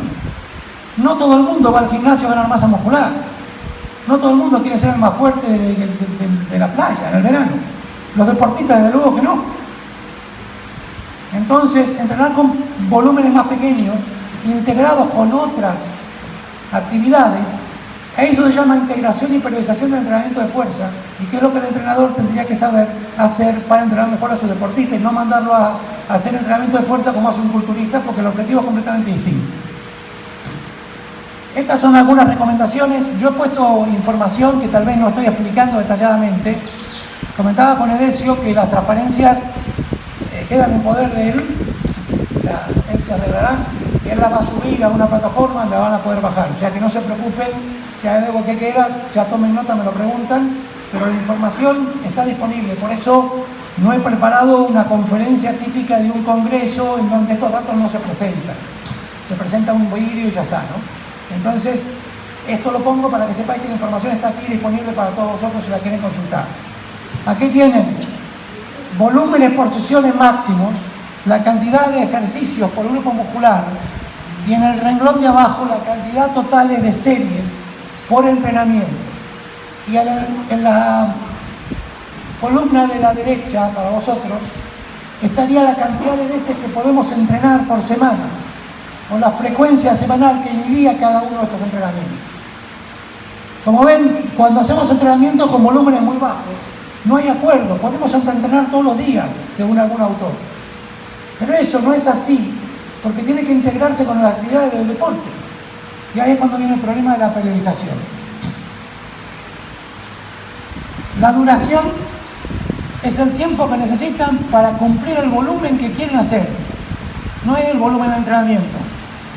No todo el mundo va al gimnasio a ganar masa muscular. No todo el mundo quiere ser el más fuerte de la playa en el verano. Los deportistas, desde luego que no. Entonces, entrenar con volúmenes más pequeños, integrados con otras actividades, eso se llama integración y periodización del entrenamiento de fuerza, y que es lo que el entrenador tendría que saber hacer para entrenar mejor a su deportista y no mandarlo a hacer entrenamiento de fuerza como hace un culturista, porque el objetivo es completamente distinto. Estas son algunas recomendaciones. Yo he puesto información que tal vez no estoy explicando detalladamente. Comentaba con Edesio que las transparencias quedan en poder de él. O sea, él se arreglará y él las va a subir a una plataforma donde la van a poder bajar. O sea que no se preocupen, si hay algo que queda, ya tomen nota, me lo preguntan, pero la información está disponible. Por eso no he preparado una conferencia típica de un congreso en donde estos datos no se presentan. Se presenta un vídeo y ya está, ¿no? Entonces, esto lo pongo para que sepáis que la información está aquí disponible para todos vosotros si la quieren consultar. Aquí tienen volúmenes por sesiones máximos, la cantidad de ejercicios por grupo muscular y en el renglón de abajo la cantidad total de series por entrenamiento. Y en la columna de la derecha, para vosotros, estaría la cantidad de veces que podemos entrenar por semana, o la frecuencia semanal que iría cada uno de estos entrenamientos. Como ven, cuando hacemos entrenamientos con volúmenes muy bajos, no hay acuerdo, podemos entrenar todos los días, según algún autor. Pero eso no es así, porque tiene que integrarse con las actividades del deporte. Y ahí es cuando viene el problema de la periodización. La duración es el tiempo que necesitan para cumplir el volumen que quieren hacer. No es el volumen de entrenamiento.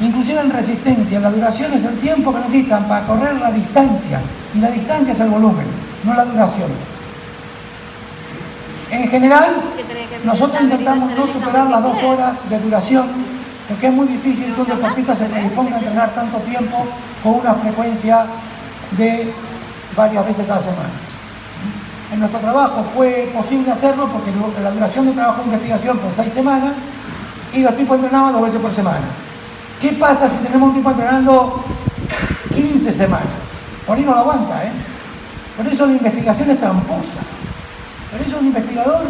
Inclusive en resistencia, la duración es el tiempo que necesitan para correr la distancia. Y la distancia es el volumen, no la duración. En general, nosotros intentamos no superar las 2 horas de duración, porque es muy difícil que un deportista se predisponga a entrenar tanto tiempo con una frecuencia de varias veces a la semana. En nuestro trabajo fue posible hacerlo porque la duración del trabajo de investigación fue 6 semanas y los tipos entrenaban 2 veces por semana. ¿Qué pasa si tenemos un tipo entrenando 15 semanas? Por ahí no lo aguanta, ¿eh? Por eso la investigación es tramposa. Por eso un investigador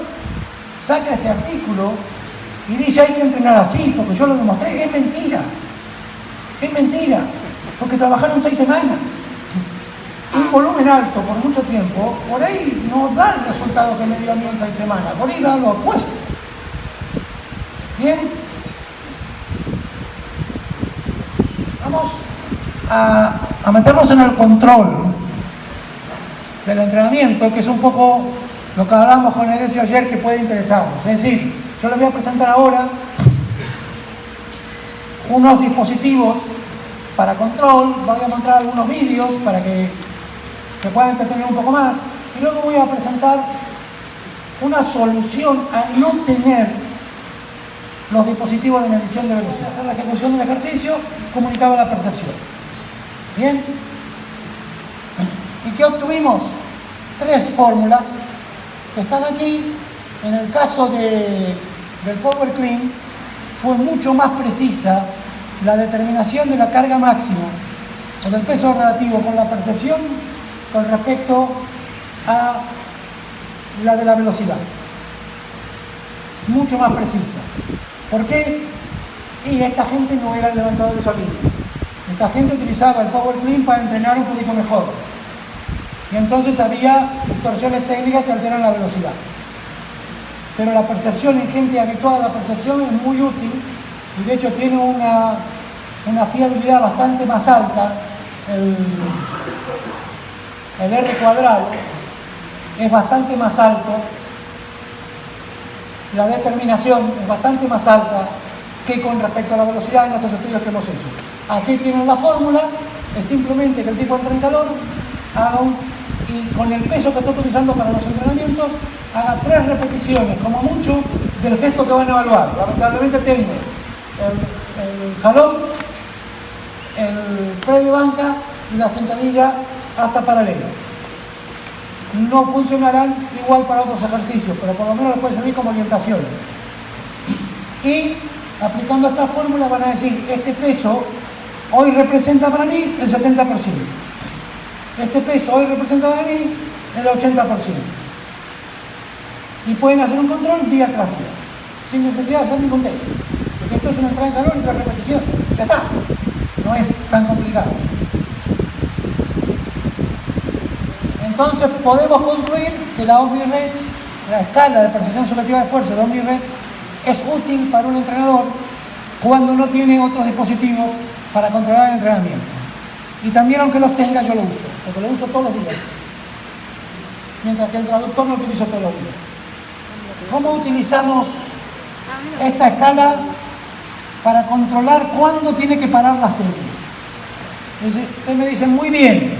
saca ese artículo y dice hay que entrenar así, porque yo lo demostré. Es mentira. Es mentira. Porque trabajaron 6 semanas. Un volumen alto por mucho tiempo, por ahí no da el resultado que me dio a mí en 6 semanas. Por ahí da lo opuesto. Bien. Vamos a meternos en el control del entrenamiento, que es un poco lo que hablamos con Edesio ayer, que puede interesarnos. Es decir, yo les voy a presentar ahora unos dispositivos para control, voy a mostrar algunos vídeos para que se puedan entretener un poco más, y luego voy a presentar una solución a no tener los dispositivos de medición de velocidad. Hacer la ejecución del ejercicio comunicaba la percepción. Bien. ¿Y qué obtuvimos? 3 fórmulas que están aquí. En el caso del Power Clean fue mucho más precisa la determinación de la carga máxima o del peso relativo con la percepción con respecto a la de la velocidad. Mucho más precisa. ¿Por qué? Y esta gente no era el levantador de olímpico. Esta gente utilizaba el Power Clean para entrenar un poquito mejor. Y entonces había distorsiones técnicas que alteran la velocidad. Pero la percepción en gente habituada a la percepción es muy útil y de hecho tiene una fiabilidad bastante más alta, el R cuadrado, es bastante más alto, la determinación es bastante más alta que con respecto a la velocidad en nuestros estudios que hemos hecho. Aquí tienen la fórmula, es simplemente que el tipo entra en calor, y con el peso que está utilizando para los entrenamientos, haga 3 repeticiones, como mucho, del gesto que van a evaluar. Lamentablemente tengo el jalón, el pre de banca y la sentadilla hasta paralela. No funcionarán igual para otros ejercicios, pero por lo menos les puede servir como orientación. Y aplicando esta fórmula van a decir, este peso hoy representa para mí el 70%. Este peso hoy representa para mí el 80%. Y pueden hacer un control día tras día, sin necesidad de hacer ningún test. Porque esto es una entrada en calor y 3 repeticiones. Ya está. No es tan complicado. Entonces podemos concluir que la OmniRes, la escala de percepción subjetiva de fuerza de OmniRes, es útil para un entrenador cuando no tiene otros dispositivos para controlar el entrenamiento. Y también aunque los tenga, yo lo uso, porque lo uso todos los días. Mientras que el traductor no lo utilizo todos los días. ¿Cómo utilizamos esta escala para controlar cuándo tiene que parar la serie? Ustedes me dicen, muy bien,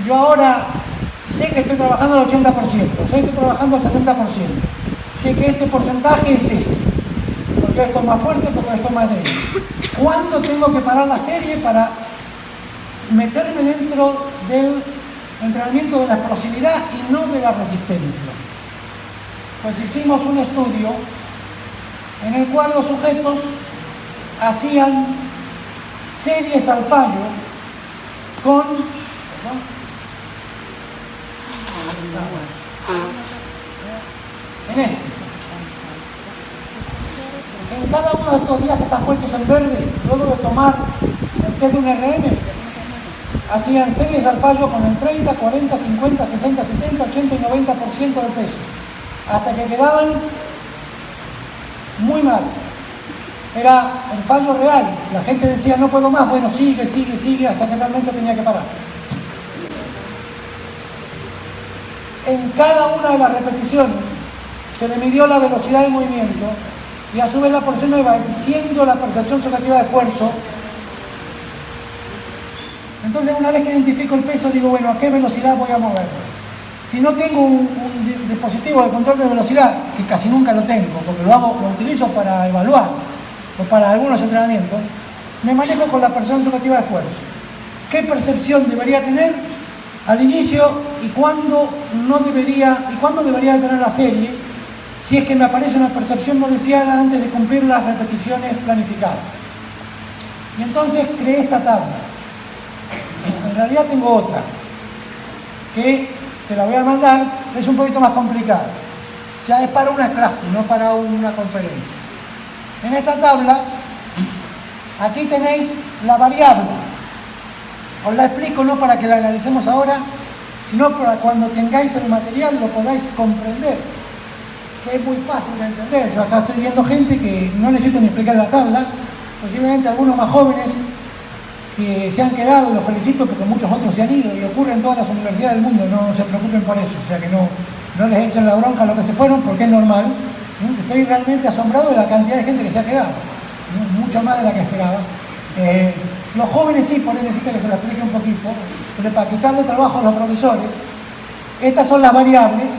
yo ahora sé que estoy trabajando al 80%, sé que estoy trabajando al 70%, sé que este porcentaje es este, porque esto es más fuerte, porque esto es más débil. ¿Cuándo tengo que parar la serie para meterme dentro del entrenamiento de la explosividad y no de la resistencia? Pues hicimos un estudio en el cual los sujetos hacían series al fallo con en este. En cada uno de estos días que están puestos en verde, luego de tomar el test de un RM, hacían series al fallo con el 30, 40, 50, 60, 70, 80 y 90% del peso, hasta que quedaban muy mal. Era el fallo real. La gente decía, no puedo más. Bueno, sigue, hasta que realmente tenía que parar. En cada una de las repeticiones se le midió la velocidad de movimiento y a su vez la porción iba diciendo la percepción subjetiva de esfuerzo. Entonces, una vez que identifico el peso, digo, bueno, ¿a qué velocidad voy a moverlo? Si no tengo un dispositivo de control de velocidad, que casi nunca lo tengo, porque lo utilizo para evaluar o para algunos entrenamientos, me manejo con la percepción subjetiva de esfuerzo. ¿Qué percepción debería tener al inicio y cuándo debería tener la serie si es que me aparece una percepción no deseada antes de cumplir las repeticiones planificadas? Y entonces creé esta tabla. En realidad tengo otra, que te la voy a mandar, es un poquito más complicada. Ya es para una clase, no para una conferencia. En esta tabla, aquí tenéis la variable. Os la explico no para que la analicemos ahora, sino para cuando tengáis el material lo podáis comprender, que es muy fácil de entender. Yo acá estoy viendo gente que no necesito ni explicar la tabla, posiblemente algunos más jóvenes que se han quedado, y los felicito porque muchos otros se han ido, y ocurre en todas las universidades del mundo, no se preocupen por eso, o sea que no les echen la bronca a los que se fueron, porque es normal. Estoy realmente asombrado de la cantidad de gente que se ha quedado, mucha más de la que esperaba. Los jóvenes sí, por ahí necesitan que se la explique un poquito, porque para quitarle trabajo a los profesores, estas son las variables.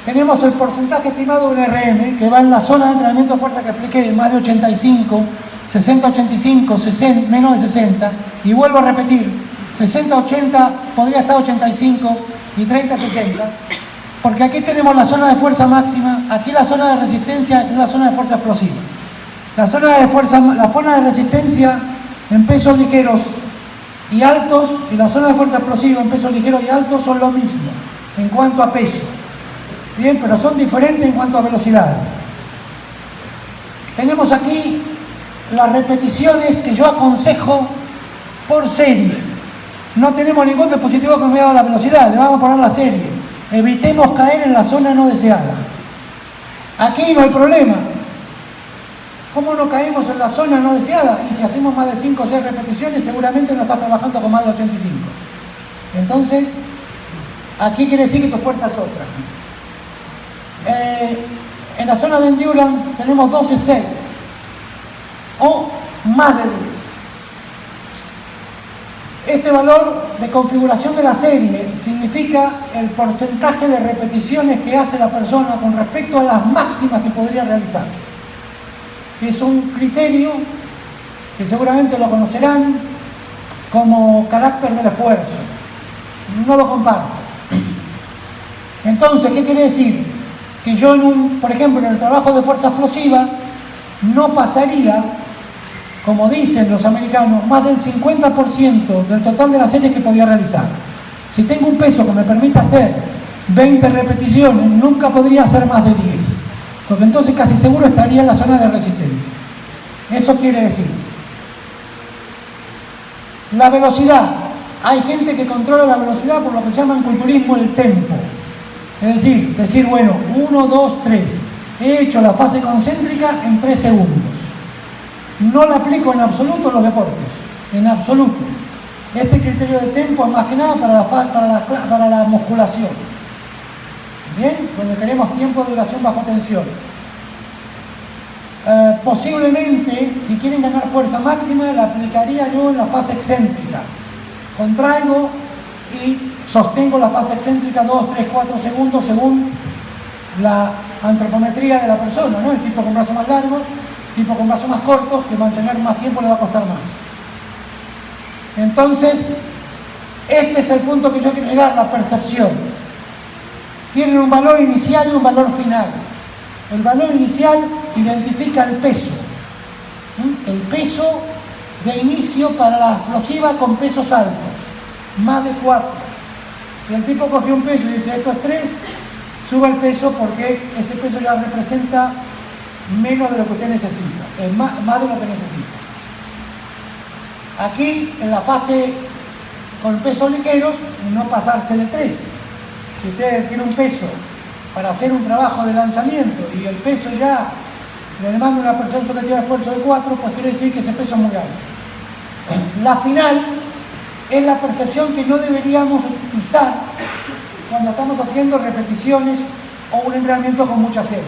Tenemos el porcentaje estimado de un RM, que va en la zona de entrenamiento de fuerza que expliqué, más de 85, 60-85, 60, menos de 60, y vuelvo a repetir, 60-80 podría estar 85 y 30-60, porque aquí tenemos la zona de fuerza máxima, aquí la zona de resistencia es la zona de fuerza explosiva. La zona de resistencia en pesos ligeros y altos y la zona de fuerza explosiva en pesos ligeros y altos son lo mismo en cuanto a peso. Bien, pero son diferentes en cuanto a velocidad. Tenemos aquí las repeticiones que yo aconsejo por serie. No tenemos ningún dispositivo que me haga la velocidad, le vamos a poner la serie. Evitemos caer en la zona no deseada. Aquí no hay problema. ¿Cómo no caemos en la zona no deseada? Y si hacemos más de 5 o 6 repeticiones, seguramente no estás trabajando con más de 85. Entonces, aquí quiere decir que tu fuerza es otra. En la zona de endurance tenemos 12-6 o más de 10. Este valor de configuración de la serie significa el porcentaje de repeticiones que hace la persona con respecto a las máximas que podría realizar. Que es un criterio que seguramente lo conocerán como carácter del esfuerzo. No lo comparto. Entonces, ¿qué quiere decir? Que yo, por ejemplo, en el trabajo de fuerza explosiva, no pasaría, como dicen los americanos, más del 50% del total de las series que podía realizar. Si tengo un peso que me permita hacer 20 repeticiones, nunca podría hacer más de 10, porque entonces casi seguro estaría en la zona de resistencia. Eso quiere decir. La velocidad. Hay gente que controla la velocidad por lo que se llama en culturismo el tempo. Es decir, bueno, 1, 2, 3. He hecho la fase concéntrica en 3 segundos. No la aplico en absoluto en los deportes, en absoluto. Este criterio de tempo es más que nada para la musculación. Bien, cuando queremos tiempo de duración bajo tensión. Posiblemente, si quieren ganar fuerza máxima, la aplicaría yo en la fase excéntrica. Contraigo y sostengo la fase excéntrica 2, 3, 4 segundos según la antropometría de la persona, ¿no? El tipo con brazos más largos, tipo con brazos más cortos, que mantener más tiempo le va a costar más. Entonces, este es el punto que yo quiero llegar, la percepción. Tienen un valor inicial y un valor final. El valor inicial identifica el peso. El peso de inicio para la explosiva con pesos altos, más de 4. Si el tipo coge un peso y dice esto es 3, sube el peso porque ese peso ya representa menos de lo que usted necesita, más de lo que necesita. Aquí en la fase con pesos ligeros, no pasarse de 3. Si usted tiene un peso para hacer un trabajo de lanzamiento y el peso ya le demanda una percepción subjetiva de esfuerzo de 4, pues quiere decir que ese peso es muy alto. La final es la percepción que no deberíamos pisar cuando estamos haciendo repeticiones o un entrenamiento con muchas series,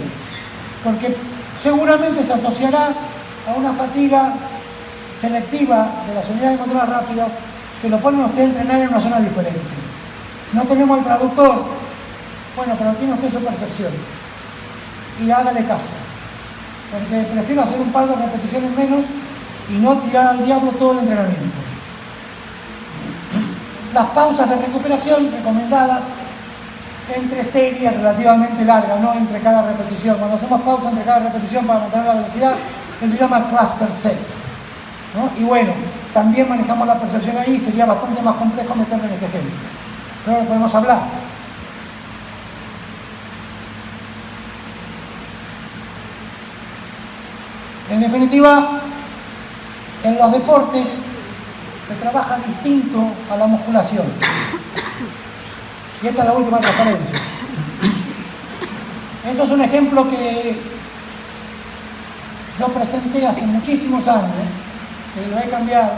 porque seguramente se asociará a una fatiga selectiva de las unidades motoras rápidas que lo ponen a usted a entrenar en una zona diferente. No tenemos el traductor, bueno, pero tiene usted su percepción y hágale caso, porque prefiero hacer un par de repeticiones menos y no tirar al diablo todo el entrenamiento. Las pausas de recuperación recomendadas entre series relativamente largas, no entre cada repetición. Cuando hacemos pausa entre cada repetición para mantener la velocidad, eso se llama cluster set, ¿no? Y bueno, también manejamos la percepción ahí, sería bastante más complejo meterlo en este ejemplo, pero lo podemos hablar. En definitiva, en los deportes se trabaja distinto a la musculación. Y esta es la última transparencia. Eso es un ejemplo que yo presenté hace muchísimos años, que lo he cambiado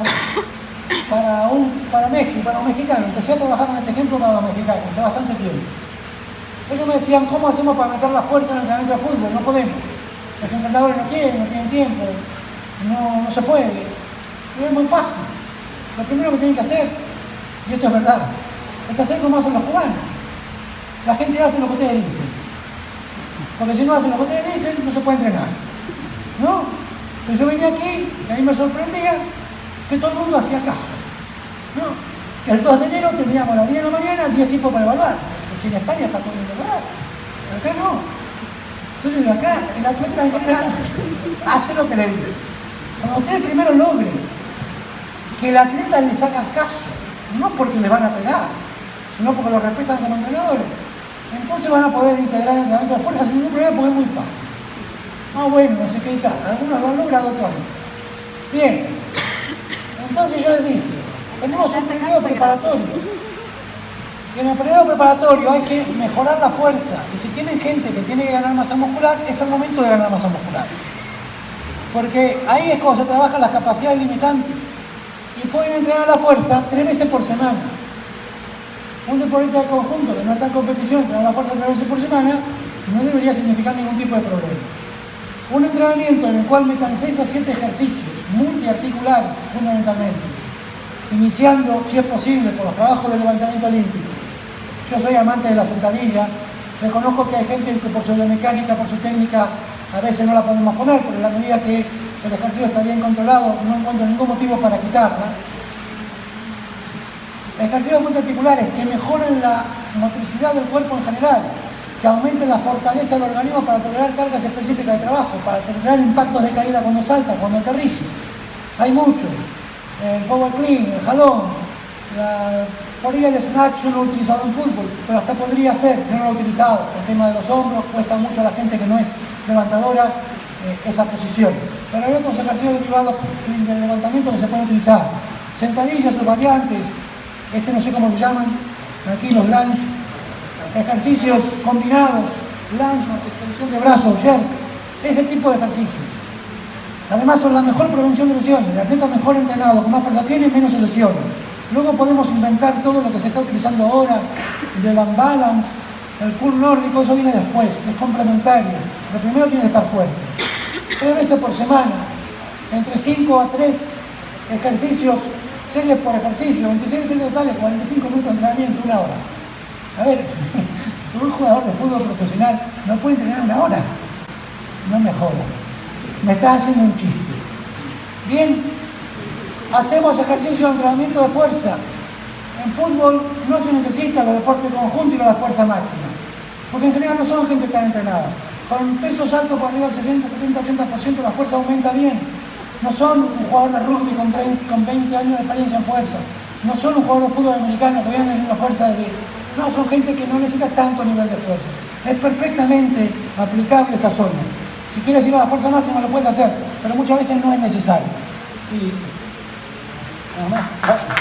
para México, para los mexicanos. Empecé a trabajar con este ejemplo para los mexicanos hace bastante tiempo. Ellos me decían, ¿cómo hacemos para meter la fuerza en el entrenamiento de fútbol? No podemos. Los entrenadores no quieren, no tienen tiempo, no se puede. Y es muy fácil. Lo primero que tienen que hacer, y esto es verdad, es hacer como hacen los cubanos. La gente hace lo que ustedes dicen. Porque si no hacen lo que ustedes dicen, no se puede entrenar. ¿No? Entonces yo venía aquí y a mí me sorprendía que todo el mundo hacía caso. ¿No? Que el 2 de enero teníamos a las 10 de la mañana 10 tipos para evaluar. Pues si en España está todo el mundo evaluado. Acá no. Entonces acá el atleta en general hace lo que le dice. Cuando ustedes primero logren que el atleta les haga caso, no porque les van a pegar, sino porque lo respetan como entrenadores, entonces van a poder integrar el entrenamiento de fuerza sin ningún problema porque es muy fácil. Ah, bueno, no sé qué tal. Algunos lo han logrado, otros no. Bien. Entonces yo les dije, tenemos un periodo preparatorio. Y en el periodo preparatorio hay que mejorar la fuerza. Y si tienen gente que tiene que ganar masa muscular, es el momento de ganar masa muscular. Porque ahí es cuando se trabajan las capacidades limitantes. Y pueden entrenar la fuerza 3 veces por semana. Un deportista de conjunto que no está en competición, trae la fuerza 3 veces por semana, no debería significar ningún tipo de problema. Un entrenamiento en el cual metan 6 a 7 ejercicios multiarticulares, fundamentalmente, iniciando, si es posible, por los trabajos de levantamiento olímpico. Yo soy amante de la sentadilla, reconozco que hay gente que por su biomecánica, por su técnica, a veces no la podemos poner, pero en la medida que el ejercicio está bien controlado, no encuentro ningún motivo para quitarla. Ejercicios multiarticulares que mejoren la motricidad del cuerpo en general, que aumenten la fortaleza del organismo para tolerar cargas específicas de trabajo, para tolerar impactos de caída cuando salta, cuando aterriza. Hay muchos. El power clean, el jalón, por ahí el snatch yo no lo he utilizado en fútbol, pero hasta podría ser, yo no lo he utilizado. El tema de los hombros, cuesta mucho a la gente que no es levantadora esa posición. Pero hay otros ejercicios derivados del levantamiento que se pueden utilizar. Sentadillas o variantes, no sé cómo se llaman, aquí los lunge, ejercicios combinados, lunge más extensión de brazos, jerk, ese tipo de ejercicios. Además son la mejor prevención de lesiones. El atleta mejor entrenado, con más fuerza tiene, menos se lesiona. Luego podemos inventar todo lo que se está utilizando ahora, del unbalance, el curl nórdico, eso viene después, es complementario. Pero primero tiene que estar fuerte. 3 veces por semana, entre 5 a 3 ejercicios, series por ejercicio, 26 totales, 45 minutos de entrenamiento, 1 hora. A ver, un jugador de fútbol profesional no puede entrenar 1 hora. No me jodan. Me estás haciendo un chiste. Bien, hacemos ejercicio de entrenamiento de fuerza. En fútbol no se necesita los deportes conjuntos y la fuerza máxima, porque en general no son gente tan entrenada. Con pesos altos por arriba del 60, 70, 80% la fuerza aumenta bien. No son un jugador de rugby con 20 años de experiencia en fuerza. No son un jugador de fútbol americano que viene teniendo fuerza de... No, son gente que no necesita tanto nivel de fuerza. Es perfectamente aplicable esa zona. Si quieres ir a la fuerza máxima lo puedes hacer, pero muchas veces no es necesario. Y nada más. Gracias.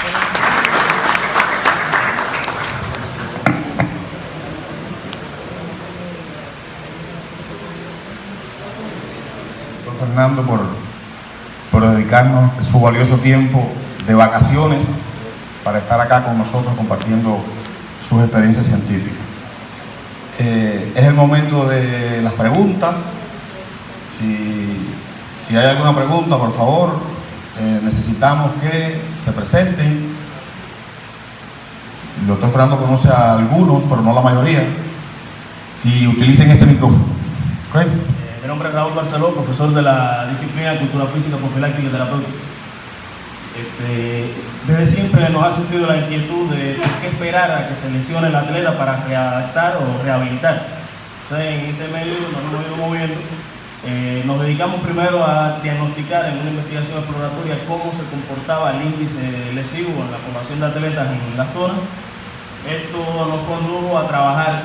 Fernando por dedicarnos su valioso tiempo de vacaciones para estar acá con nosotros compartiendo sus experiencias científicas. Es el momento de las preguntas. Si hay alguna pregunta, por favor, necesitamos que se presenten. El doctor Fernando conoce a algunos, pero no a la mayoría, y utilicen este micrófono. ¿Okay? Mi nombre es Raúl Barceló, profesor de la disciplina de Cultura Física, Profiláctica y Terapéutica. Desde siempre nos ha sentido la inquietud de qué esperar a que se lesione el atleta para readaptar o rehabilitar. Entonces, en ese medio nos hemos ido moviendo. Nos dedicamos primero a diagnosticar en una investigación exploratoria cómo se comportaba el índice lesivo en la población de atletas en las zonas. Esto nos condujo a trabajar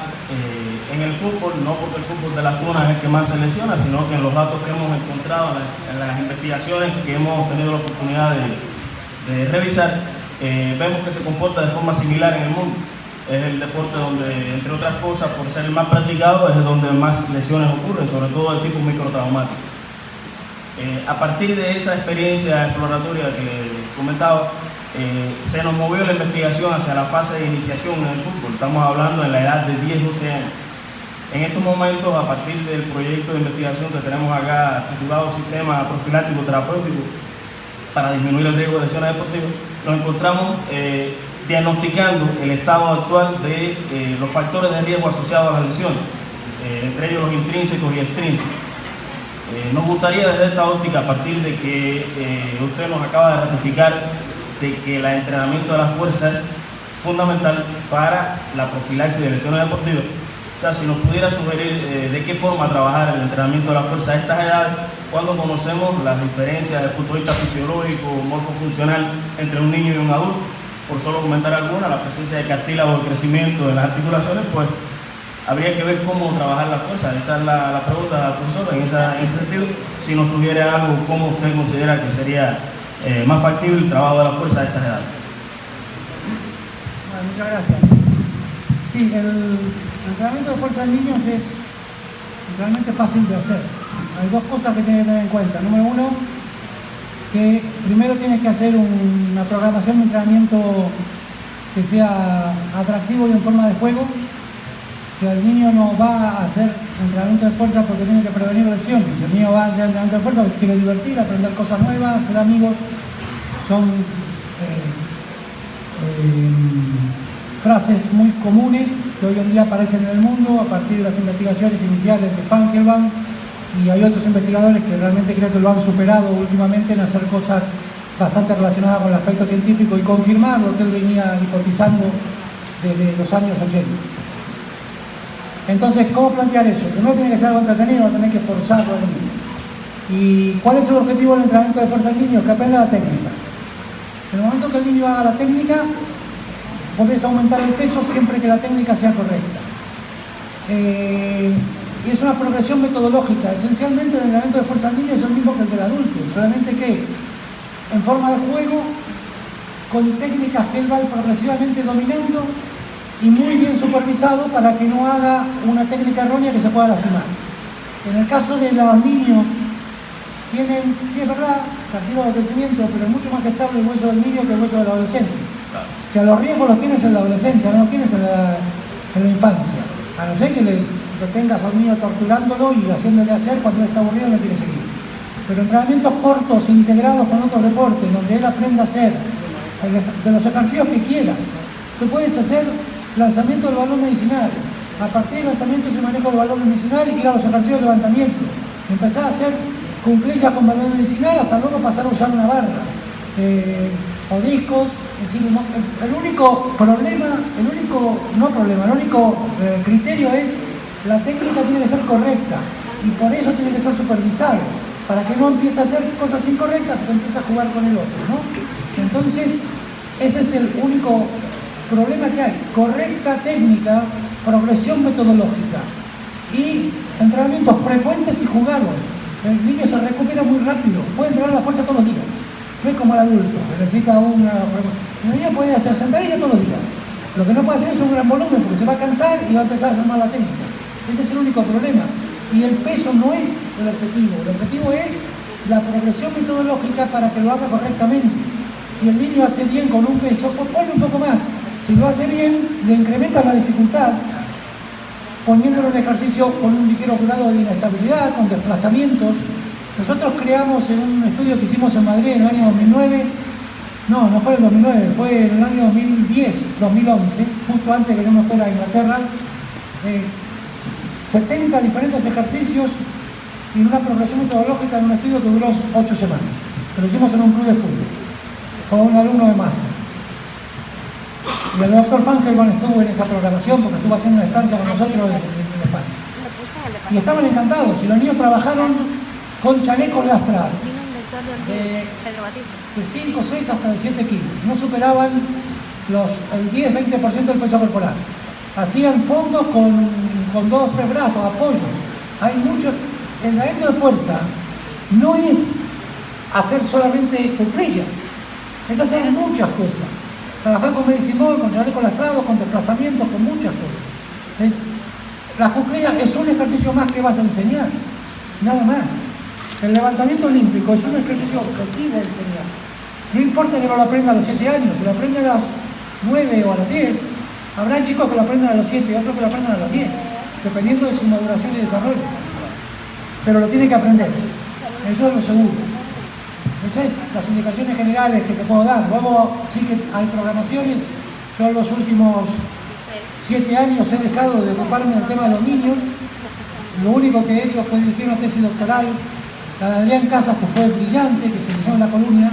en el fútbol, no porque el fútbol de las zonas es el que más se lesiona, sino que en los datos que hemos encontrado en las investigaciones que hemos tenido la oportunidad de revisar, vemos que se comporta de forma similar en el mundo. Es el deporte donde, entre otras cosas, por ser el más practicado, es donde más lesiones ocurren, sobre todo de tipo microtraumático. A partir de esa experiencia exploratoria que comentaba, se nos movió la investigación hacia la fase de iniciación en el fútbol. Estamos hablando en la edad de 10-12 años. En estos momentos, a partir del proyecto de investigación que tenemos acá titulado Sistema Profiláctico Terapéutico para disminuir el riesgo de lesiones deportivas, nos encontramos diagnosticando el estado actual de los factores de riesgo asociados a las lesiones, entre ellos los intrínsecos y extrínsecos. Nos gustaría desde esta óptica, a partir de que usted nos acaba de ratificar de que el entrenamiento de la fuerza es fundamental para la profilaxis de lesiones deportivas. O sea, si nos pudiera sugerir de qué forma trabajar el entrenamiento de la fuerza a estas edades, cuando conocemos las diferencias desde el punto de vista fisiológico, morfofuncional entre un niño y un adulto, por solo comentar alguna, la presencia de cartílago, el crecimiento de las articulaciones, pues habría que ver cómo trabajar la fuerza. Esa es la pregunta, profesor, en ese sentido. Si nos sugiere algo, ¿cómo usted considera que sería más factible el trabajo de la fuerza a estas edades? Bueno, muchas gracias. Sí, el entrenamiento de fuerza en niños es realmente fácil de hacer. Hay dos cosas que tienes que tener en cuenta. Número uno, que primero tienes que hacer una programación de entrenamiento que sea atractivo y en forma de juego. Si el niño no va a hacer entrenamiento de fuerza porque tiene que prevenir lesiones, si el niño va a hacer entrenamiento de fuerza porque quiere divertir, aprender cosas nuevas, hacer amigos, son frases muy comunes que hoy en día aparecen en el mundo a partir de las investigaciones iniciales de Funkelbaum, y hay otros investigadores que realmente creo que lo han superado últimamente en hacer cosas bastante relacionadas con el aspecto científico y confirmar lo que él venía hipotizando desde los años 80. Entonces, ¿cómo plantear eso? Primero tiene que ser algo entretenido, va a tener que forzarlo al niño. ¿Y cuál es el objetivo del entrenamiento de fuerza del niño? Que aprenda la técnica. En el momento que el niño haga la técnica, podés aumentar el peso siempre que la técnica sea correcta. Y es una progresión metodológica. Esencialmente el entrenamiento de fuerza del niño es el mismo que el del adulto, solamente que en forma de juego, con técnicas que él va progresivamente dominando y muy bien supervisado para que no haga una técnica errónea que se pueda lastimar. En el caso de los niños, tienen, sí es verdad, cartílago de crecimiento, pero es mucho más estable el hueso del niño que el hueso del adolescente. O sea, los riesgos los tienes en la adolescencia, no los tienes en la infancia. A no ser que lo tengas a un niño torturándolo y haciéndole hacer cuando él está aburrido no tiene que seguir. Pero entrenamientos cortos, integrados con otros deportes, donde él aprenda a hacer de los ejercicios que quieras. Tú puedes hacer lanzamiento del balón medicinal. A partir del lanzamiento se maneja el balón medicinal y ir a los ejercicios de levantamiento. Empezar a hacer cuclillas con balón medicinal hasta luego pasar a usar una barra. O discos. Es decir, el único criterio es la técnica tiene que ser correcta y por eso tiene que ser supervisado, para que no empiece a hacer cosas incorrectas, pues empieza a jugar con el otro, ¿no? Entonces, ese es el único problema que hay: correcta técnica, progresión metodológica y entrenamientos frecuentes y jugados. El niño se recupera muy rápido, puede entrenar la fuerza todos los días. No es como el adulto, que necesita el niño puede hacer sentadilla todos los días. Lo que no puede hacer es un gran volumen, porque se va a cansar y va a empezar a hacer mal la técnica. Ese es el único problema. Y el peso no es el objetivo es la progresión metodológica para que lo haga correctamente. Si el niño hace bien con un peso, pues ponle un poco más. Si lo hace bien, le incrementas la dificultad, poniéndolo en ejercicio con un ligero grado de inestabilidad, con desplazamientos. Nosotros creamos en un estudio que hicimos en Madrid en el año 2009, no fue en el 2009, fue en el año 2010, 2011, justo antes que yo me fuera a Inglaterra, 70 diferentes ejercicios y una progresión metodológica en un estudio que duró 8 semanas. Lo hicimos en un club de fútbol, con un alumno de máster. Y el doctor Funkelbaum estuvo en esa programación porque estuvo haciendo una estancia con nosotros en España. Y estaban encantados, y los niños trabajaron con chalecos lastrados, de 5, 6 hasta de 7 kilos. No superaban el 10-20% del peso corporal. Hacían fondos con 2 o 3 brazos, apoyos. Hay muchos. El entrenamiento de fuerza no es hacer solamente cuclillas, es hacer muchas cosas. Trabajar con medicinol, con chalecos lastrados, con desplazamientos, con muchas cosas. Las cuclillas es un ejercicio más que vas a enseñar, nada más. El levantamiento olímpico es un ejercicio objetivo de enseñar. No importa que no lo aprenda a los 7 años, si lo aprende a los 9 o a los 10, habrá chicos que lo aprendan a los 7 y otros que lo aprendan a los 10, dependiendo de su maduración y desarrollo. Pero lo tiene que aprender, eso es lo seguro. Esas son las indicaciones generales que te puedo dar. Luego sí que hay programaciones. Yo en los últimos 7 años he dejado de ocuparme del tema de los niños. Lo único que he hecho fue dirigir una tesis doctoral, la de Adrián Casas, que fue brillante, que se inició en La Coruña.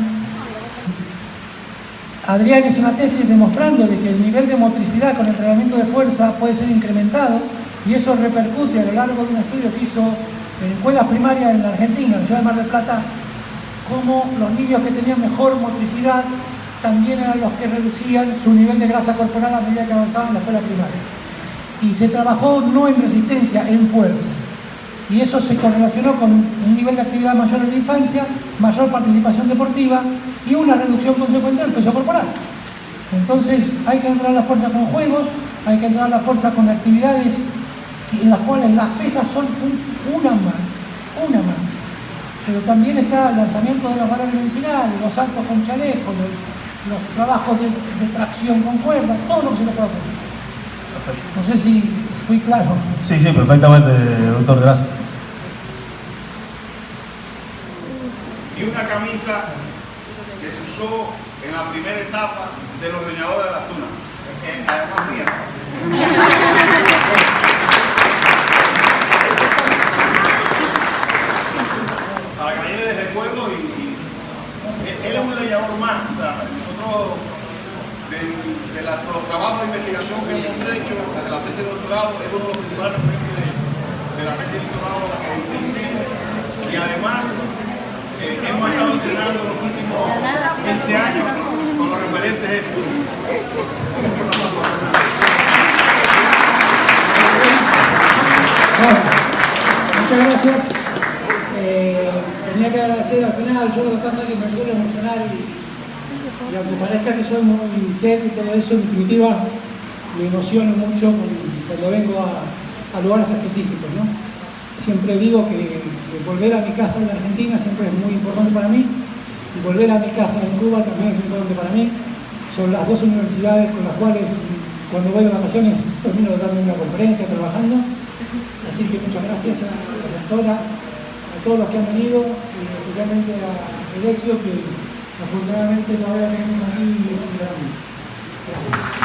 Adrián hizo una tesis demostrando de que el nivel de motricidad con entrenamiento de fuerza puede ser incrementado, y eso repercute a lo largo de un estudio que hizo en escuelas primarias en la Argentina, en la ciudad de Mar del Plata, como los niños que tenían mejor motricidad también eran los que reducían su nivel de grasa corporal a medida que avanzaban en la escuela primaria. Y se trabajó no en resistencia, en fuerza. Y eso se correlacionó con un nivel de actividad mayor en la infancia, mayor participación deportiva y una reducción consecuente del peso corporal. Entonces hay que entrenar la fuerza con juegos, hay que entrenar la fuerza con actividades en las cuales las pesas son una más. Pero también está el lanzamiento de los balones medicinales, los saltos con chalecos, los trabajos de tracción con cuerda, todo lo que se le pueda ocurrir. No sé si fui claro. Sí, perfectamente, doctor, gracias. Y una camisa que se usó en la primera etapa de los leñadores de las tunas, además mía. Para que me lleve de recuerdo y él es un leñador más. O sea, nosotros de los trabajos de investigación que hemos hecho desde la tesis de doctorado, es uno de los principales referentes de la tesis de doctorado que hicimos, y además hemos estado entrenando los últimos 15 años con los referentes estos. Bueno, muchas gracias. Tenía que agradecer al final. Yo lo que pasa es que me suelo emocionar y aunque parezca que soy muy serio y todo eso, en definitiva me emociono mucho cuando vengo a lugares específicos, ¿no? Siempre digo que volver a mi casa en la Argentina siempre es muy importante para mí, y volver a mi casa en Cuba también es muy importante para mí. Son las dos universidades con las cuales cuando voy de vacaciones termino dando una conferencia, trabajando. Así que muchas gracias a la doctora, a todos los que han venido, y especialmente a Edesio, que afortunadamente todavía tenemos aquí, y es un gran amigo. Gracias.